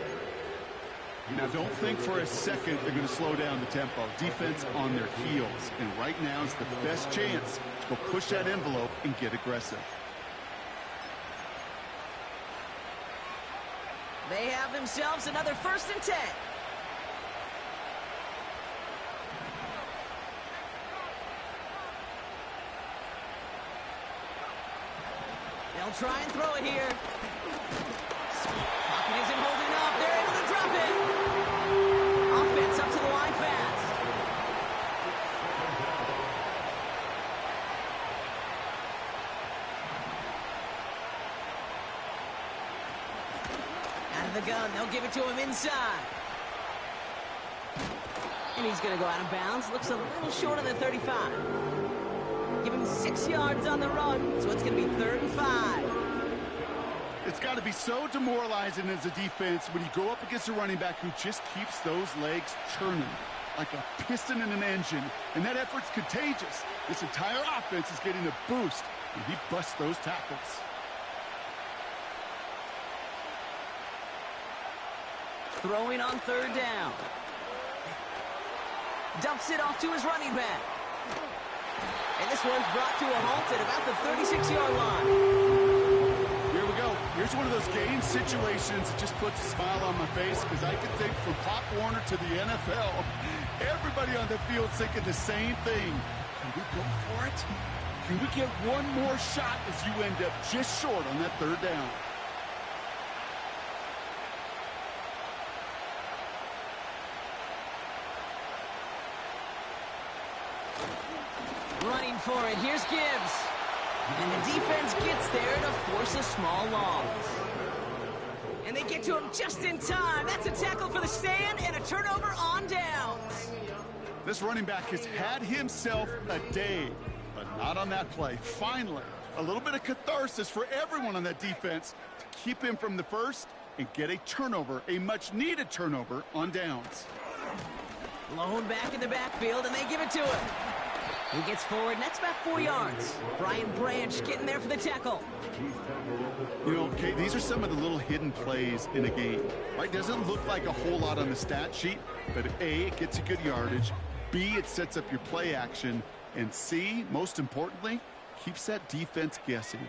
Now, don't think for a second they're going to slow down the tempo. Defense on their heels. And right now is the best chance to go push that envelope and get aggressive. They have themselves another 1st and 10. They'll try and throw it here. Pocket isn't holding up. They're able to drop it. Offense up to the line fast. Out of the gun. They'll give it to him inside. And he's going to go out of bounds. Looks a little short of the 35. Give him 6 yards on the run, so it's going to be 3rd and 5. It's got to be so demoralizing as a defense when you go up against a running back who just keeps those legs churning like a piston in an engine, and that effort's contagious. This entire offense is getting a boost, and he busts those tackles. Throwing on 3rd down. Dumps it off to his running back. And this one's brought to a halt at about the 36-yard line. Here we go. Here's one of those game situations that just puts a smile on my face, because I can think from Pop Warner to the NFL, everybody on the field thinking the same thing. Can we go for it? Can we get one more shot as you end up just short on that third down? Running for it, here's Gibbs. And the defense gets there to force a small loss. And they get to him just in time. That's a tackle for the stand and a turnover on downs. This running back has had himself a day, but not on that play. Finally, a little bit of catharsis for everyone on that defense to keep him from the first and get a turnover, a much-needed turnover on downs. Lone back in the backfield, and they give it to him. He gets forward, and that's about 4 yards. Brian Branch getting there for the tackle. You know, Kate, these are some of the little hidden plays in a game, right? Doesn't look like a whole lot on the stat sheet, but A, it gets you good yardage, B, it sets up your play action, and C, most importantly, keeps that defense guessing.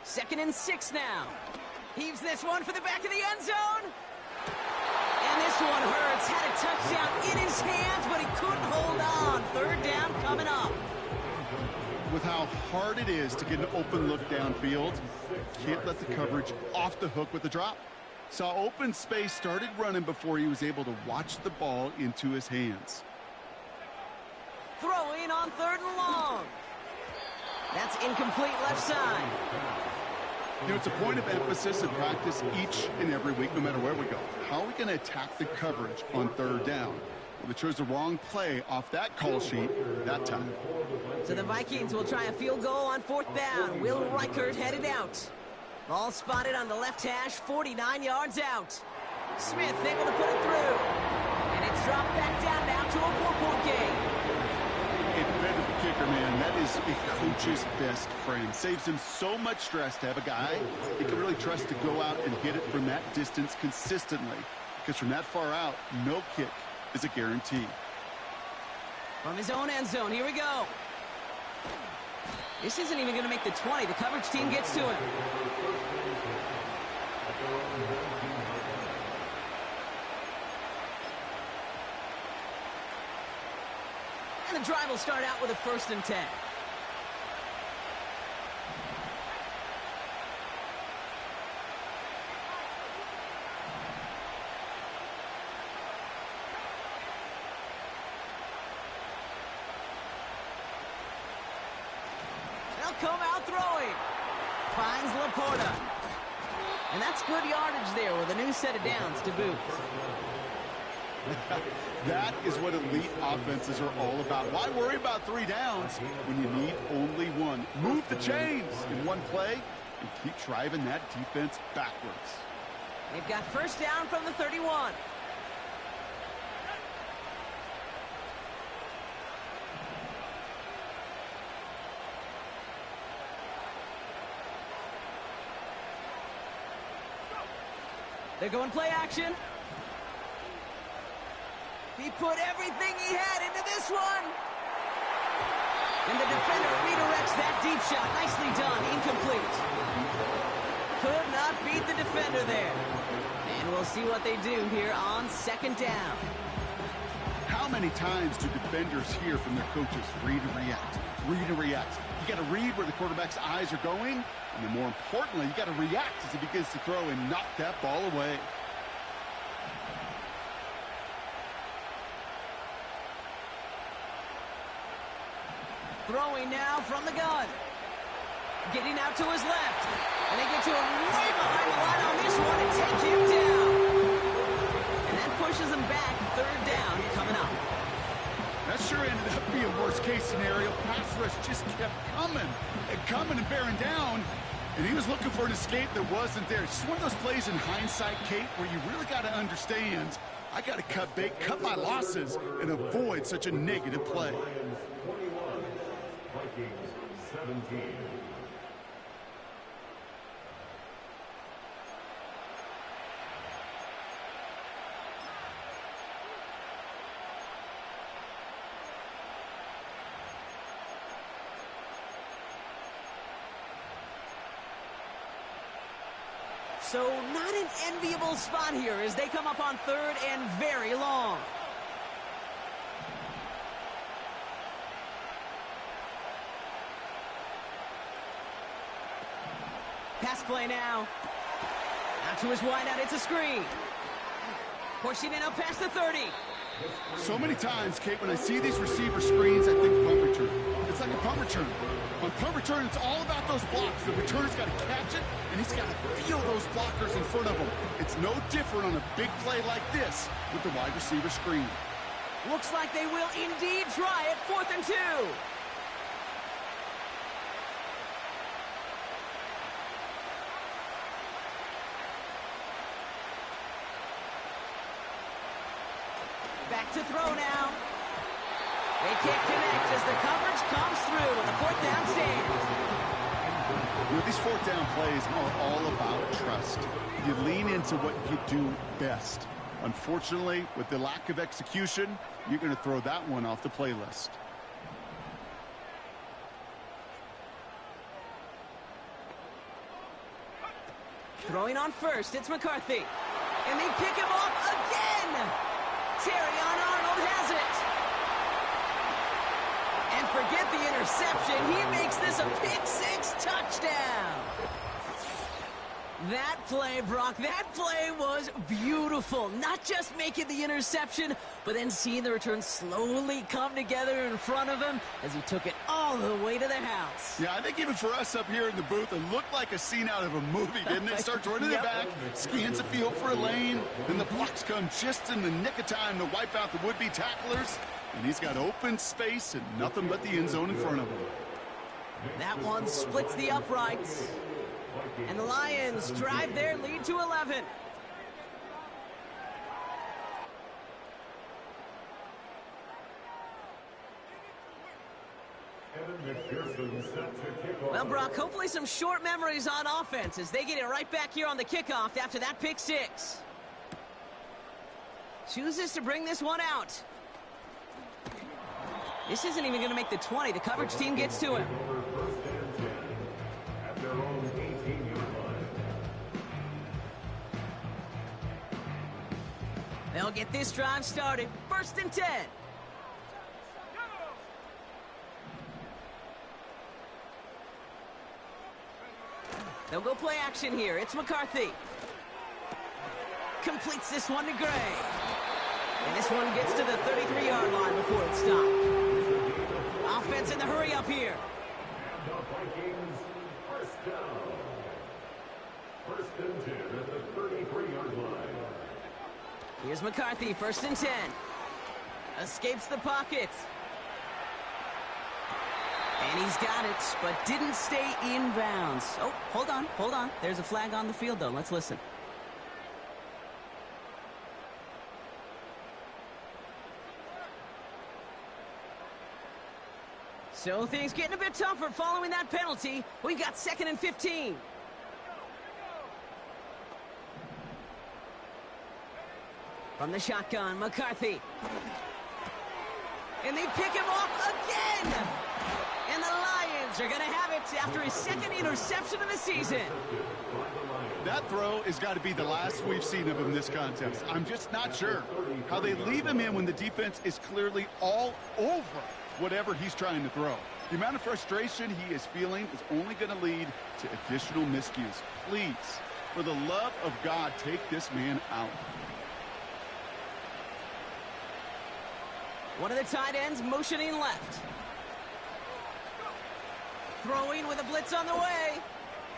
2nd and 6 now. Heaves this one for the back of the end zone. And this one hurts. Had a touchdown in his hands, but he couldn't hold on. 3rd down coming up. With how hard it is to get an open look downfield, can't let the coverage off the hook with the drop. Saw open space, started running before he was able to watch the ball into his hands. Throwing on 3rd and long. That's incomplete left side. You know, it's a point of emphasis in practice each and every week, no matter where we go. How are we going to attack the coverage on 3rd down? Well, they chose the wrong play off that call sheet that time. So the Vikings will try a field goal on 4th down. Will Reichert headed out. Ball spotted on the left hash, 49 yards out. Smith able to put it through. And it's dropped back down now to a 4-point game. Independent kicker, man, that is a coach's best friend. Saves him so much stress to have a guy he can really trust to go out and hit it from that distance consistently. Because from that far out, no kick is a guarantee. From his own end zone, here we go. This isn't even going to make the 20. The coverage team gets to him. And the drive will start out with a 1st and 10. They'll come out throwing. Finds Laporta. And that's good yardage there with a new set of downs to boot. That is what elite offenses are all about. Why worry about 3 downs when you need only 1? Move the chains in one play and keep driving that defense backwards. They've got 1st down from the 31. They're going play action. He put everything he had into this one. And the defender redirects that deep shot. Nicely done. Incomplete. Could not beat the defender there. And we'll see what they do here on 2nd down. How many times do defenders hear from their coaches, read and react, read and react? You got to read where the quarterback's eyes are going, and then more importantly, you got to react as he begins to throw and knock that ball away. Throwing now from the gun. Getting out to his left. And they get to him way behind the line on this one and take him down. And that pushes him back. 3rd down coming up. That sure ended up being a worst-case scenario. Pass rush just kept coming and bearing down. And he was looking for an escape that wasn't there. It's just one of those plays in hindsight, Kate, where you really got to understand, I got to cut bait, cut my losses, and avoid such a negative play. 17. So not an enviable spot here as they come up on 3rd and very long. Pass play now. Out to his wideout, it's a screen. Pushing it up past the 30. So many times, Kate, when I see these receiver screens, I think punt return. It's like a punt return. On punt return, it's all about those blocks. The returner's got to catch it, and he's got to feel those blockers in front of him. It's no different on a big play like this with the wide receiver screen. Looks like they will indeed try it. 4th and 2. Back to throw now. They can't connect as the coverage comes through with a 4th down stand. You know, these 4th down plays are all about trust. You lean into what you do best. Unfortunately, with the lack of execution, you're going to throw that one off the playlist. Throwing on first, it's McCarthy. And they pick him off again! Terrion Arnold has it. And forget the interception. He makes this a pick-6 touchdown. That play, Brock, that play was beautiful. Not just making the interception, but then seeing the return slowly come together in front of him as he took it all the way to the house. Yeah, I think even for us up here in the booth, it looked like a scene out of a movie, didn't it? Starts running it back, scans the field for a lane, then the blocks come just in the nick of time to wipe out the would-be tacklers, and he's got open space and nothing but the end zone in front of him. That one splits the uprights. And the Lions drive their lead to 11. Well, Brock, hopefully some short memories on offense as they get it right back here on the kickoff after that pick-6. Chooses to bring this one out. This isn't even going to make the 20. The coverage team gets to him. They'll get this drive started. 1st and 10. They'll go play action here. It's McCarthy. Completes this one to Gray. And this one gets to the 33-yard line before it's stopped. Offense in the hurry up here. And the Vikings, 1st down. 1st and 10 at the 33-yard line. Here's McCarthy, 1st and 10. Escapes the pocket. And he's got it, but didn't stay in bounds. Oh, hold on. There's a flag on the field, though. Let's listen. So things getting a bit tougher following that penalty. We got 2nd and 15. From the shotgun, McCarthy. And they pick him off again! And the Lions are going to have it after his 2nd interception of the season. That throw has got to be the last we've seen of him this contest. I'm just not sure how they leave him in when the defense is clearly all over whatever he's trying to throw. The amount of frustration he is feeling is only going to lead to additional miscues. Please, for the love of God, take this man out. One of the tight ends motioning left. Throwing with a blitz on the way.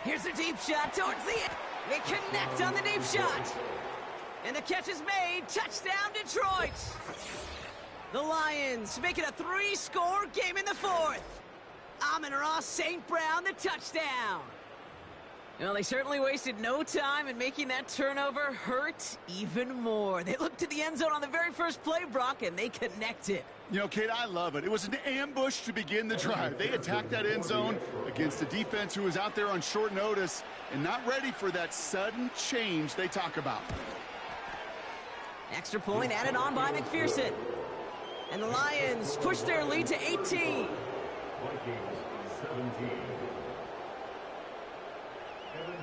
Here's a deep shot towards the end. They connect on the deep shot. And the catch is made. Touchdown, Detroit. The Lions make it a 3-score game in the 4th. Amon-Ra St. Brown, the touchdown. Well, they certainly wasted no time in making that turnover hurt even more. They looked to the end zone on the very first play, Brock, and they connected. You know, Kate, I love it. It was an ambush to begin the drive. They attacked that end zone against a defense who was out there on short notice and not ready for that sudden change they talk about. Extra point added on by McPherson. And the Lions push their lead to 18. Vikings 17.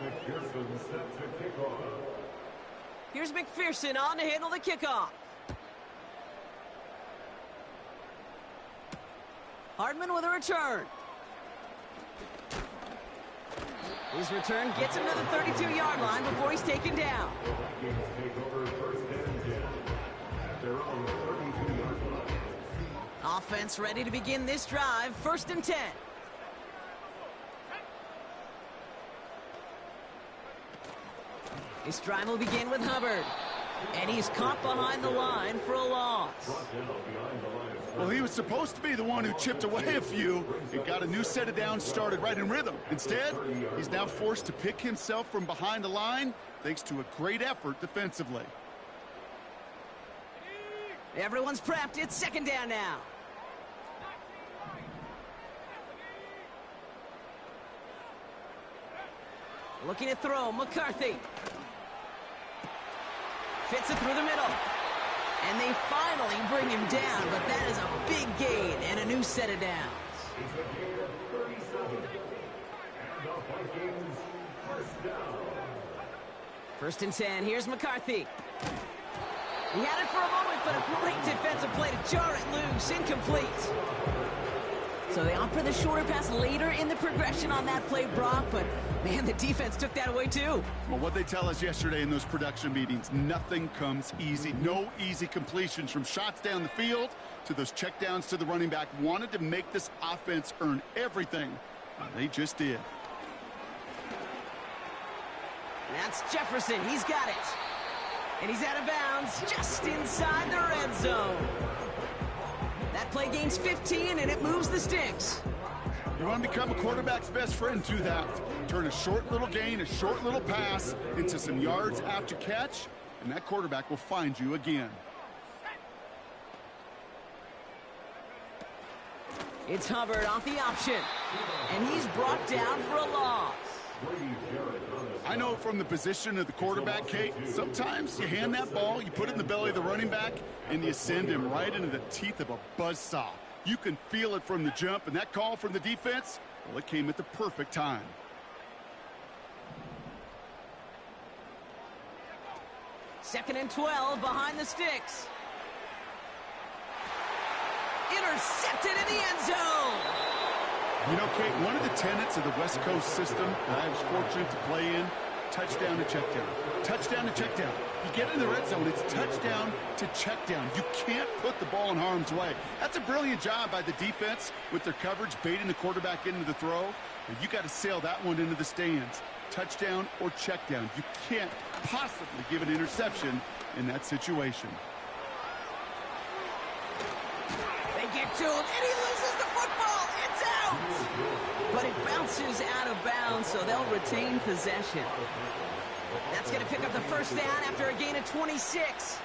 McPherson set to kick off. Here's McPherson on to handle the kickoff. Hardman with a return. His return gets him to the 32-yard line before he's taken down. Vikings take over first and 10 at their own 32-yard line. Offense ready to begin this drive. First and 10. This drive will begin with Hubbard. And he's caught behind the line for a loss. Well, he was supposed to be the one who chipped away a few and got a new set of downs started right in rhythm. Instead, he's now forced to pick himself from behind the line thanks to a great effort defensively. Everyone's prepped. It's second down now. Looking to throw, McCarthy. Fits it through the middle. And they finally bring him down, but that is a big gain and a new set of downs. It's a gain of 37. And the Vikings first down. First and 10. Here's McCarthy. He had it for a moment, but a great defensive play to jar it loose. Incomplete. So they opt for the shorter pass later in the progression on that play, Brock, but man, the defense took that away too. Well, what they tell us yesterday in those production meetings, nothing comes easy. No easy completions from shots down the field to those checkdowns to the running back. Wanted to make this offense earn everything, and they just did. That's Jefferson. He's got it. And he's out of bounds just inside the red zone. That play gains 15, and it moves the sticks. You want to become a quarterback's best friend, do that. Turn a short little gain, a short little pass into some yards after catch, and that quarterback will find you again. It's Hubbard off the option, and he's brought down for a loss. I know from the position of the quarterback, Kate, sometimes you hand that ball, you put it in the belly of the running back, and you send him right into the teeth of a buzzsaw. You can feel it from the jump, and that call from the defense, well, it came at the perfect time. Second and 12 behind the sticks. Intercepted in the end zone. You know, Kate, one of the tenets of the West Coast system that I was fortunate to play in, touchdown to check down. Touchdown to check down. You get in the red zone, it's touchdown to check down. You can't put the ball in harm's way. That's a brilliant job by the defense with their coverage, baiting the quarterback into the throw. And you got to sail that one into the stands. Touchdown or check down. You can't possibly give an interception in that situation. They get to him, and he loses the football. It's out. But it bounces out of bounds, so they'll retain possession. That's going to pick up the first down after a gain of 26.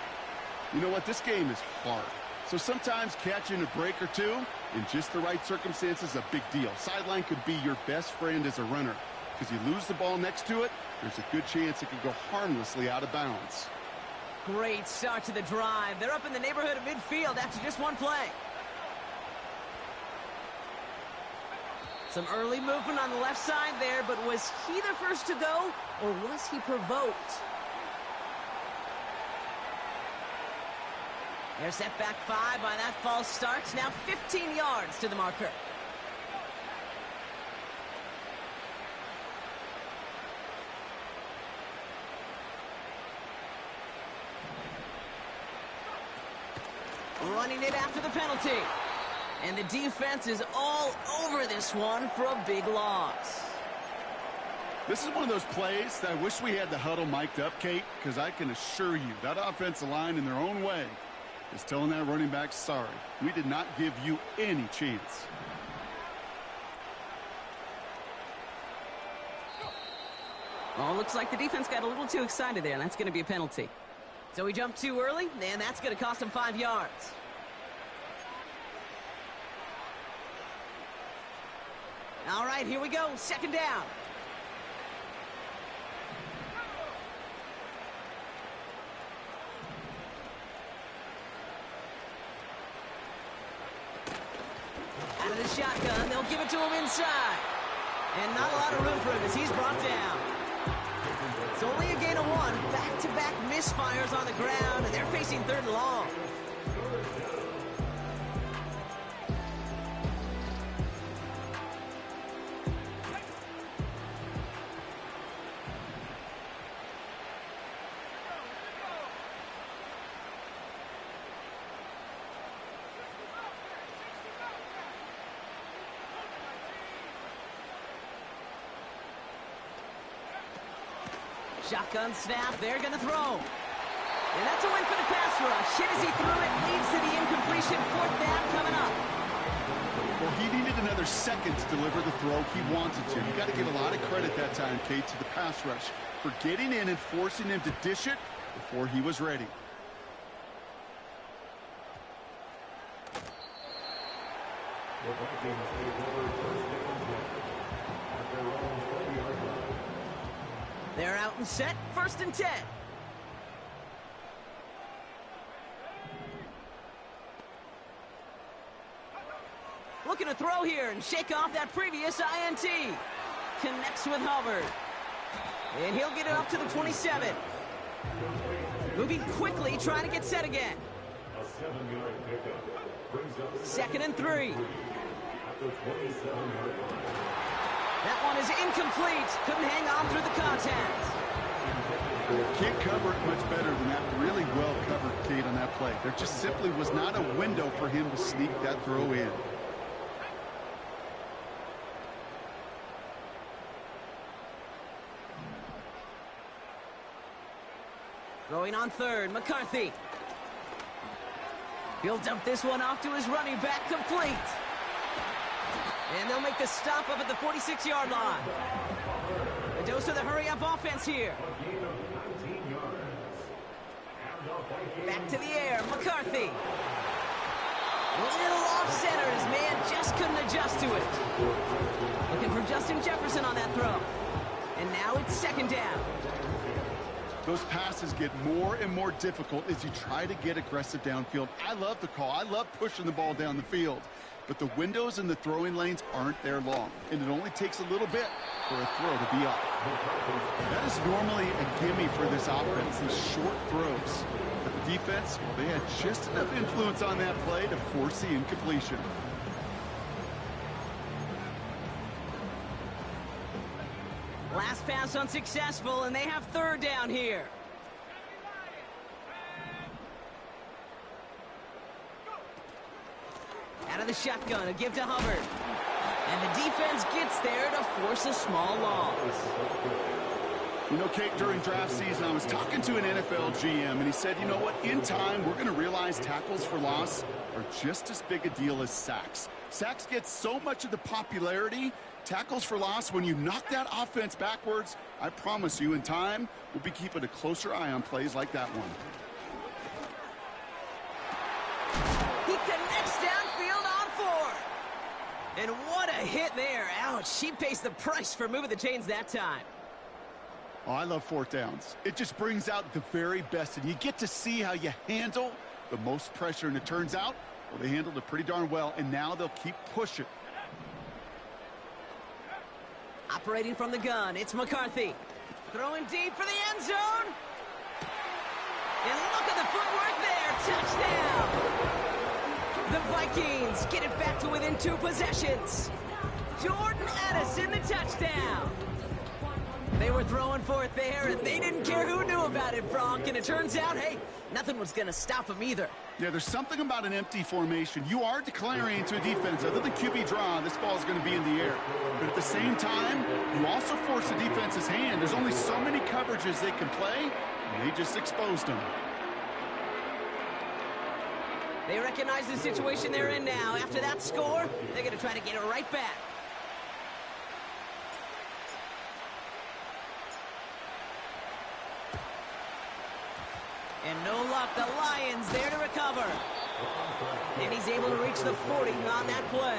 You know what? This game is hard. So sometimes catching a break or two in just the right circumstances is a big deal. Sideline could be your best friend as a runner. Because you lose the ball next to it, there's a good chance it could go harmlessly out of bounds. Great start to the drive. They're up in the neighborhood of midfield after just one play. Some early movement on the left side there, but was he the first to go, or was he provoked? They're set back 5 by that false start. Now 15 yards to the marker. Running it after the penalty. And the defense is all over this one for a big loss. This is one of those plays that I wish we had the huddle mic'd up, Kate, because I can assure you that offensive line in their own way is telling that running back, sorry, we did not give you any chance. Well, looks like the defense got a little too excited there, and that's going to be a penalty. So he jumped too early, and that's going to cost him 5 yards. All right, here we go. Second down. Out of the shotgun, they'll give it to him inside. And not a lot of room for him as he's brought down. It's only a gain of 1. Back-to-back misfires on the ground, and they're facing 3rd and long. Shotgun snap, they're going to throw. And that's a win for the pass rush. Hit as he threw it, leads to the incompletion. 4th down coming up. Well, he needed another second to deliver the throw he wanted to. You got to give a lot of credit that time, Kate, to the pass rush for getting in and forcing him to dish it before he was ready. They're out and set. 1st and 10. Looking to throw here and shake off that previous INT. Connects with Hubbard. And he'll get it up to the 27. Moving quickly, trying to get set again. 2nd and 3. That one is incomplete. Couldn't hang on through the contact. Can't cover it much better than that. Really well covered, Kate, on that play. There just simply was not a window for him to sneak that throw in. Throwing on 3rd, McCarthy. He'll dump this one off to his running back, complete. And they'll make the stop up at the 46-yard line. A dose of the hurry-up offense here. Back to the air, McCarthy. A little off-center, his man just couldn't adjust to it. Looking for Justin Jefferson on that throw. And now it's 2nd down. Those passes get more and more difficult as you try to get aggressive downfield. I love the call. I love pushing the ball down the field. But the windows in the throwing lanes aren't there long, and it only takes a little bit for a throw to be off. That is normally a gimme for this offense, these short throws. But the defense, well, they had just enough influence on that play to force the incompletion. Last pass unsuccessful, and they have 3rd down here. Out of the shotgun, a give to Hubbard. And the defense gets there to force a small loss. You know, Kate, during draft season, I was talking to an NFL GM, and he said, you know what, in time, we're going to realize tackles for loss are just as big a deal as sacks. Sacks get so much of the popularity. Tackles for loss, when you knock that offense backwards, I promise you, in time, we'll be keeping a closer eye on plays like that one. He connects downfield on 4th. And what a hit there. Ouch, she pays the price for moving the chains that time. Oh, I love 4th downs. It just brings out the very best, and you get to see how you handle the most pressure, and it turns out, well, they handled it pretty darn well, and now they'll keep pushing. Operating from the gun, it's McCarthy. Throwing deep for the end zone. And look at the footwork there. Touchdown. The Vikings get it back to within 2 possessions. Jordan Addison, the touchdown. They were throwing for it there, and they didn't care who knew about it, Bronk. And it turns out, hey, nothing was going to stop them either. Yeah, there's something about an empty formation. You are declaring to a defense, other than QB draw, this ball is going to be in the air. But at the same time, you also force the defense's hand. There's only so many coverages they can play, and they just exposed them. They recognize the situation they're in now. After that score, they're going to try to get it right back. And no luck, the Lions there to recover. And he's able to reach the 40 on that play.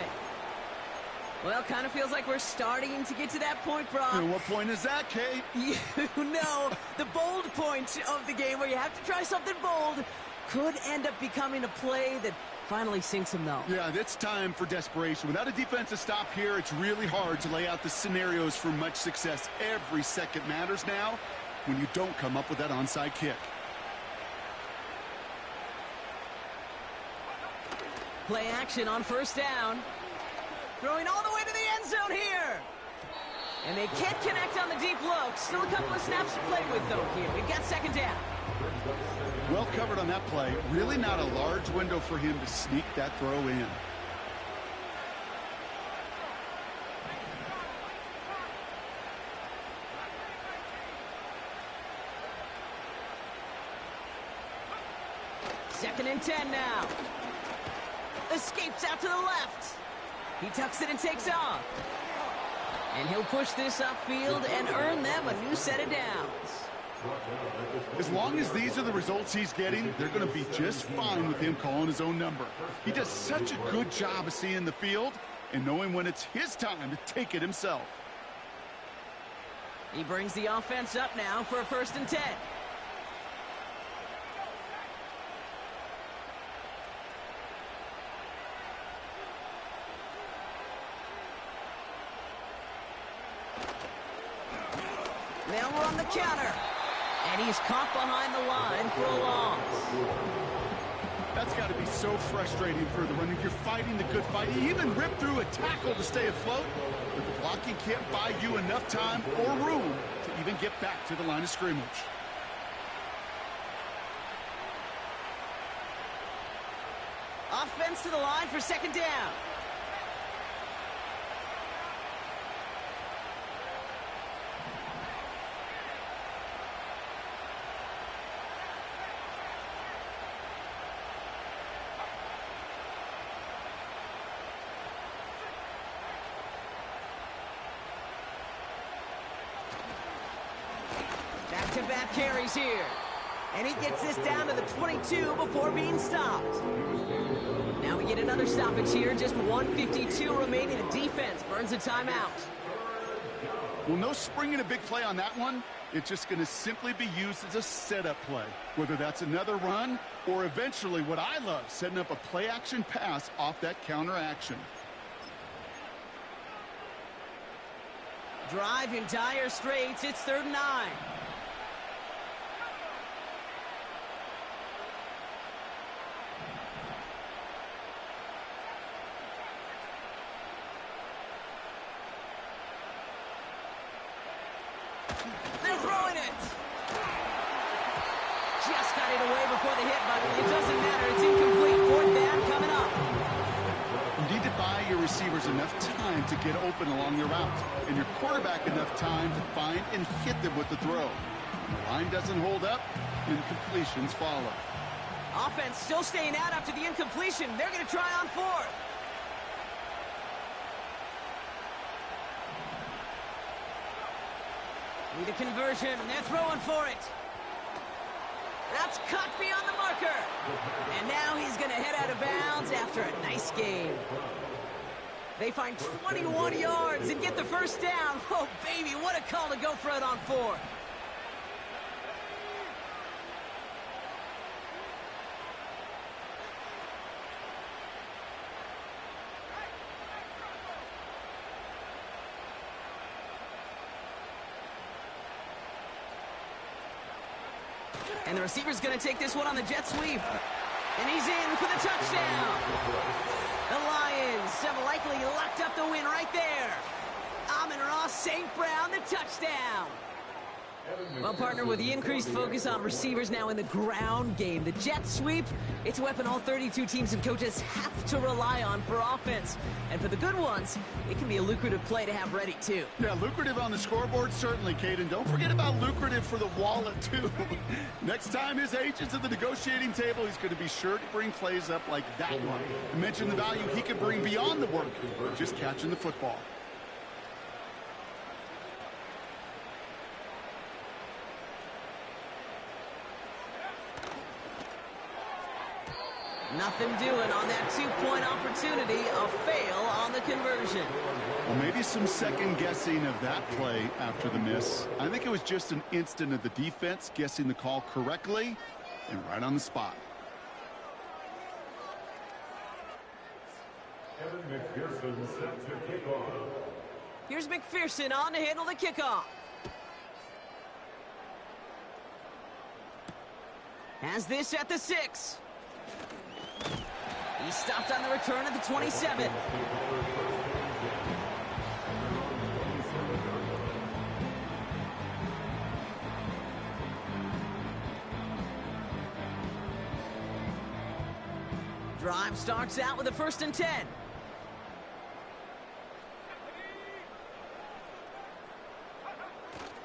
Well, kind of feels like we're starting to get to that point, Brock. And what point is that, Kate? You know, the bold point of the game where you have to try something bold could end up becoming a play that finally sinks him, though. Yeah, it's time for desperation. Without a defensive stop here, it's really hard to lay out the scenarios for much success. Every second matters now when you don't come up with that onside kick. Play action on 1st down. Throwing all the way to the end zone here. And they can't connect on the deep look. Still a couple of snaps to play with, though, here. We've got 2nd down. Well covered on that play. Really not a large window for him to sneak that throw in. 2nd and 10 now. Escapes out to the left. He tucks it and takes off. And he'll push this upfield and earn them a new set of downs. As long as these are the results he's getting, they're going to be just fine with him calling his own number. He does such a good job of seeing the field and knowing when it's his time to take it himself. He brings the offense up now for a 1st and 10. They'll run the counter. And he's caught behind the line for a loss. That's got to be so frustrating for the runner. You're fighting the good fight. He even ripped through a tackle to stay afloat, but the blocking can't buy you enough time or room to even get back to the line of scrimmage. Offense to the line for 2nd down. Back-to-back carries here. And he gets this down to the 22 before being stopped. Now we get another stoppage here. Just 1:52 remaining. The defense burns a timeout. Well, no springing a big play on that one. It's just going to simply be used as a setup play. Whether that's another run or eventually what I love, setting up a play-action pass off that counter action. Drive in dire straits. It's 3rd and 9. They're throwing it. Just got it away before the hit button. It doesn't matter. It's incomplete. 4th down coming up. You need to buy your receivers enough time to get open along their route, and your quarterback enough time to find and hit them with the throw. The line doesn't hold up, and completions follow. Offense still staying out after the incompletion. They're going to try on 4th. Need a conversion. They're throwing for it. That's cut beyond the marker. And now he's going to head out of bounds after a nice game. They find 21 yards and get the 1st down. Oh, baby, what a call to go for it on 4th. And the receiver's going to take this one on the jet sweep. And he's in for the touchdown. The Lions have likely locked up the win right there. Amon-Ra St. Brown, the touchdown. Well, partner, with the increased focus on receivers now in the ground game, the jet sweep, it's a weapon all 32 teams and coaches have to rely on for offense. And for the good ones, it can be a lucrative play to have ready, too. Yeah, lucrative on the scoreboard, certainly, Caden. Don't forget about lucrative for the wallet, too. Next time his agent's at the negotiating table, he's going to be sure to bring plays up like that one. I mentioned the value he could bring beyond the work of just catching the football. Nothing doing on that 2-point opportunity. A fail on the conversion. Well, maybe some second guessing of that play after the miss. I think it was just an instant of the defense guessing the call correctly and right on the spot. Evan McPherson set to kick off. Here's McPherson on to handle the kickoff. Has this at the 6. He stopped on the return at the 27. Drive starts out with a 1st and 10.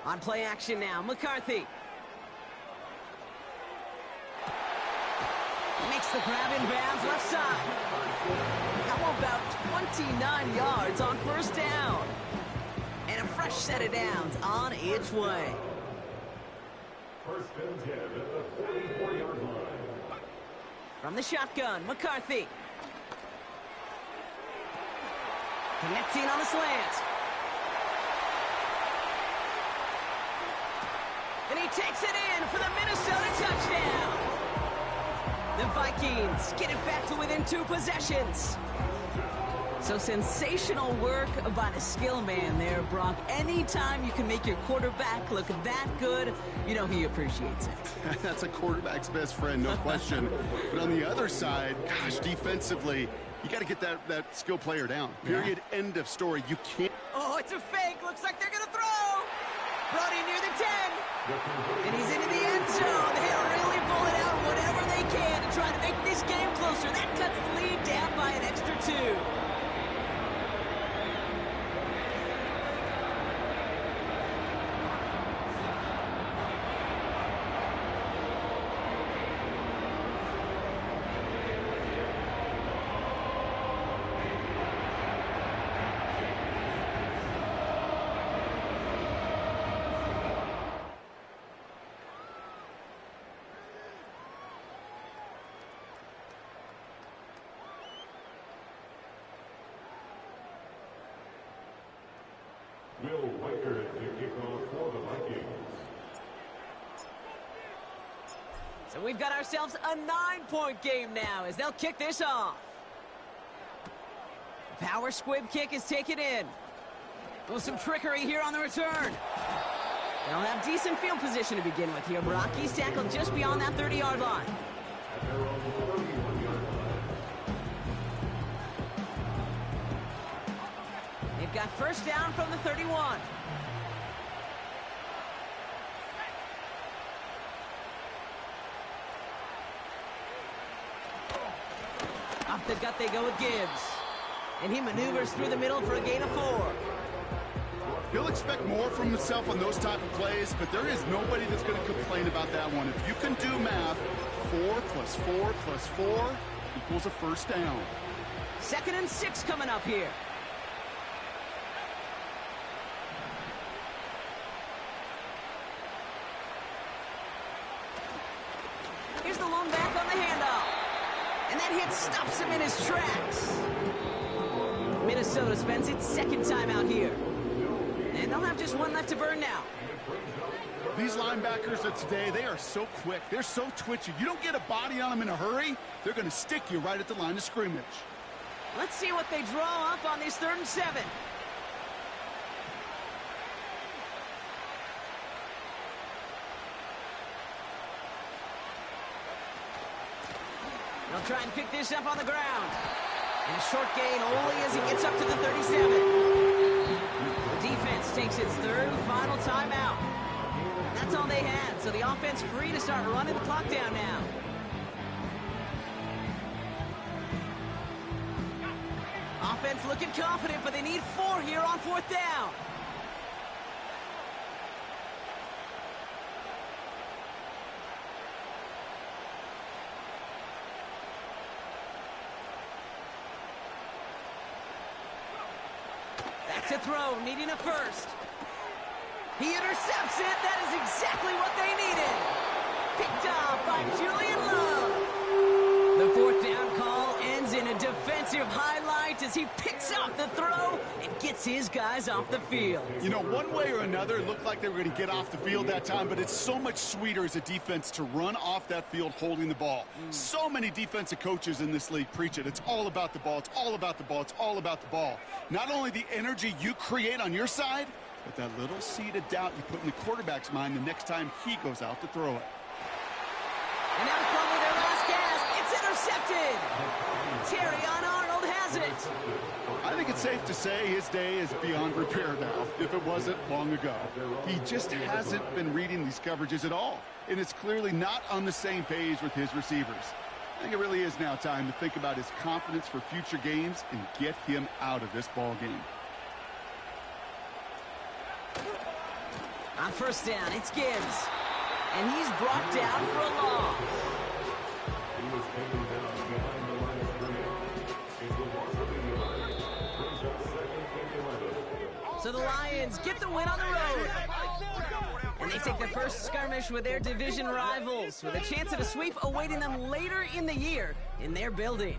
On play action now, McCarthy. Makes the grab in bounds left side. How about 29 yards on first down? And a fresh set of downs on its way. First and 10 at the 44-yard line. From the shotgun, McCarthy. Connecting on the slant. And he takes it in for the Minnesota touchdown. The Vikings get it back to within 2 possessions. So sensational work by the skill man there, Brock. Anytime you can make your quarterback look that good, you know he appreciates it. That's a quarterback's best friend, no question. But on the other side, gosh, defensively, you got to get that skill player down. Period. Yeah. End of story. You can't. Oh, it's a fake. Looks like they're going to throw. Brody near the 10. And he's into the end zone. They're really pulling out whatever they can to try to make this game closer. That cuts the lead down by an extra 2. Will Riker to kick off for the Vikings. So we've got ourselves a 9-point game now as they'll kick this off. Power squib kick is taken in. Oh, some trickery here on the return. They'll have decent field position to begin with here. Brock, he's tackled just beyond that 30-yard line. At their own 31-yard line. They've got first down from the 31. Off the gut they go with Gibbs. And he maneuvers through the middle for a gain of 4. He'll expect more from himself on those type of plays, but there is nobody that's going to complain about that one. If you can do math, 4 plus 4 plus 4 equals a first down. 2nd and 6 coming up here. Here's the lone back on the handoff. And that hit stops him in his tracks. Minnesota spends its 2nd time out here. And they'll have just 1 left to burn now. These linebackers of today, they are so quick. They're so twitchy. You don't get a body on them in a hurry, they're going to stick you right at the line of scrimmage. Let's see what they draw up on this 3rd and 7. They'll try and pick this up on the ground. And a short gain only as he gets up to the 37. The defense takes its 3rd and final timeout. That's all they had, so the offense free to start running the clock down now. Offense looking confident, but they need 4 here on 4th down. Back to throw, needing a first. He intercepts it. That is exactly what they needed. Picked off by Julian Love. The 4th down call ends in a defensive highlight as he picks up the throw and gets his guys off the field. You know, one way or another, it looked like they were going to get off the field that time, but it's so much sweeter as a defense to run off that field holding the ball. So many defensive coaches in this league preach it. It's all about the ball. It's all about the ball. It's all about the ball. Not only the energy you create on your side, but that little seed of doubt you put in the quarterback's mind the next time he goes out to throw it. And that was probably their last gasp. It's intercepted. Terrion Arnold has it. I think it's safe to say his day is beyond repair now, if it wasn't long ago. He just hasn't been reading these coverages at all, and it's clearly not on the same page with his receivers. I think it really is now time to think about his confidence for future games and get him out of this ball game. On first down, it's Gibbs. And he's brought down for a loss. is taken down behind the line of scrimmage. It's the loss of the yard. Brings up second and 11. So the Lions get the win on the road. And they take the first skirmish with their division rivals, with a chance at a sweep awaiting them later in the year in their building.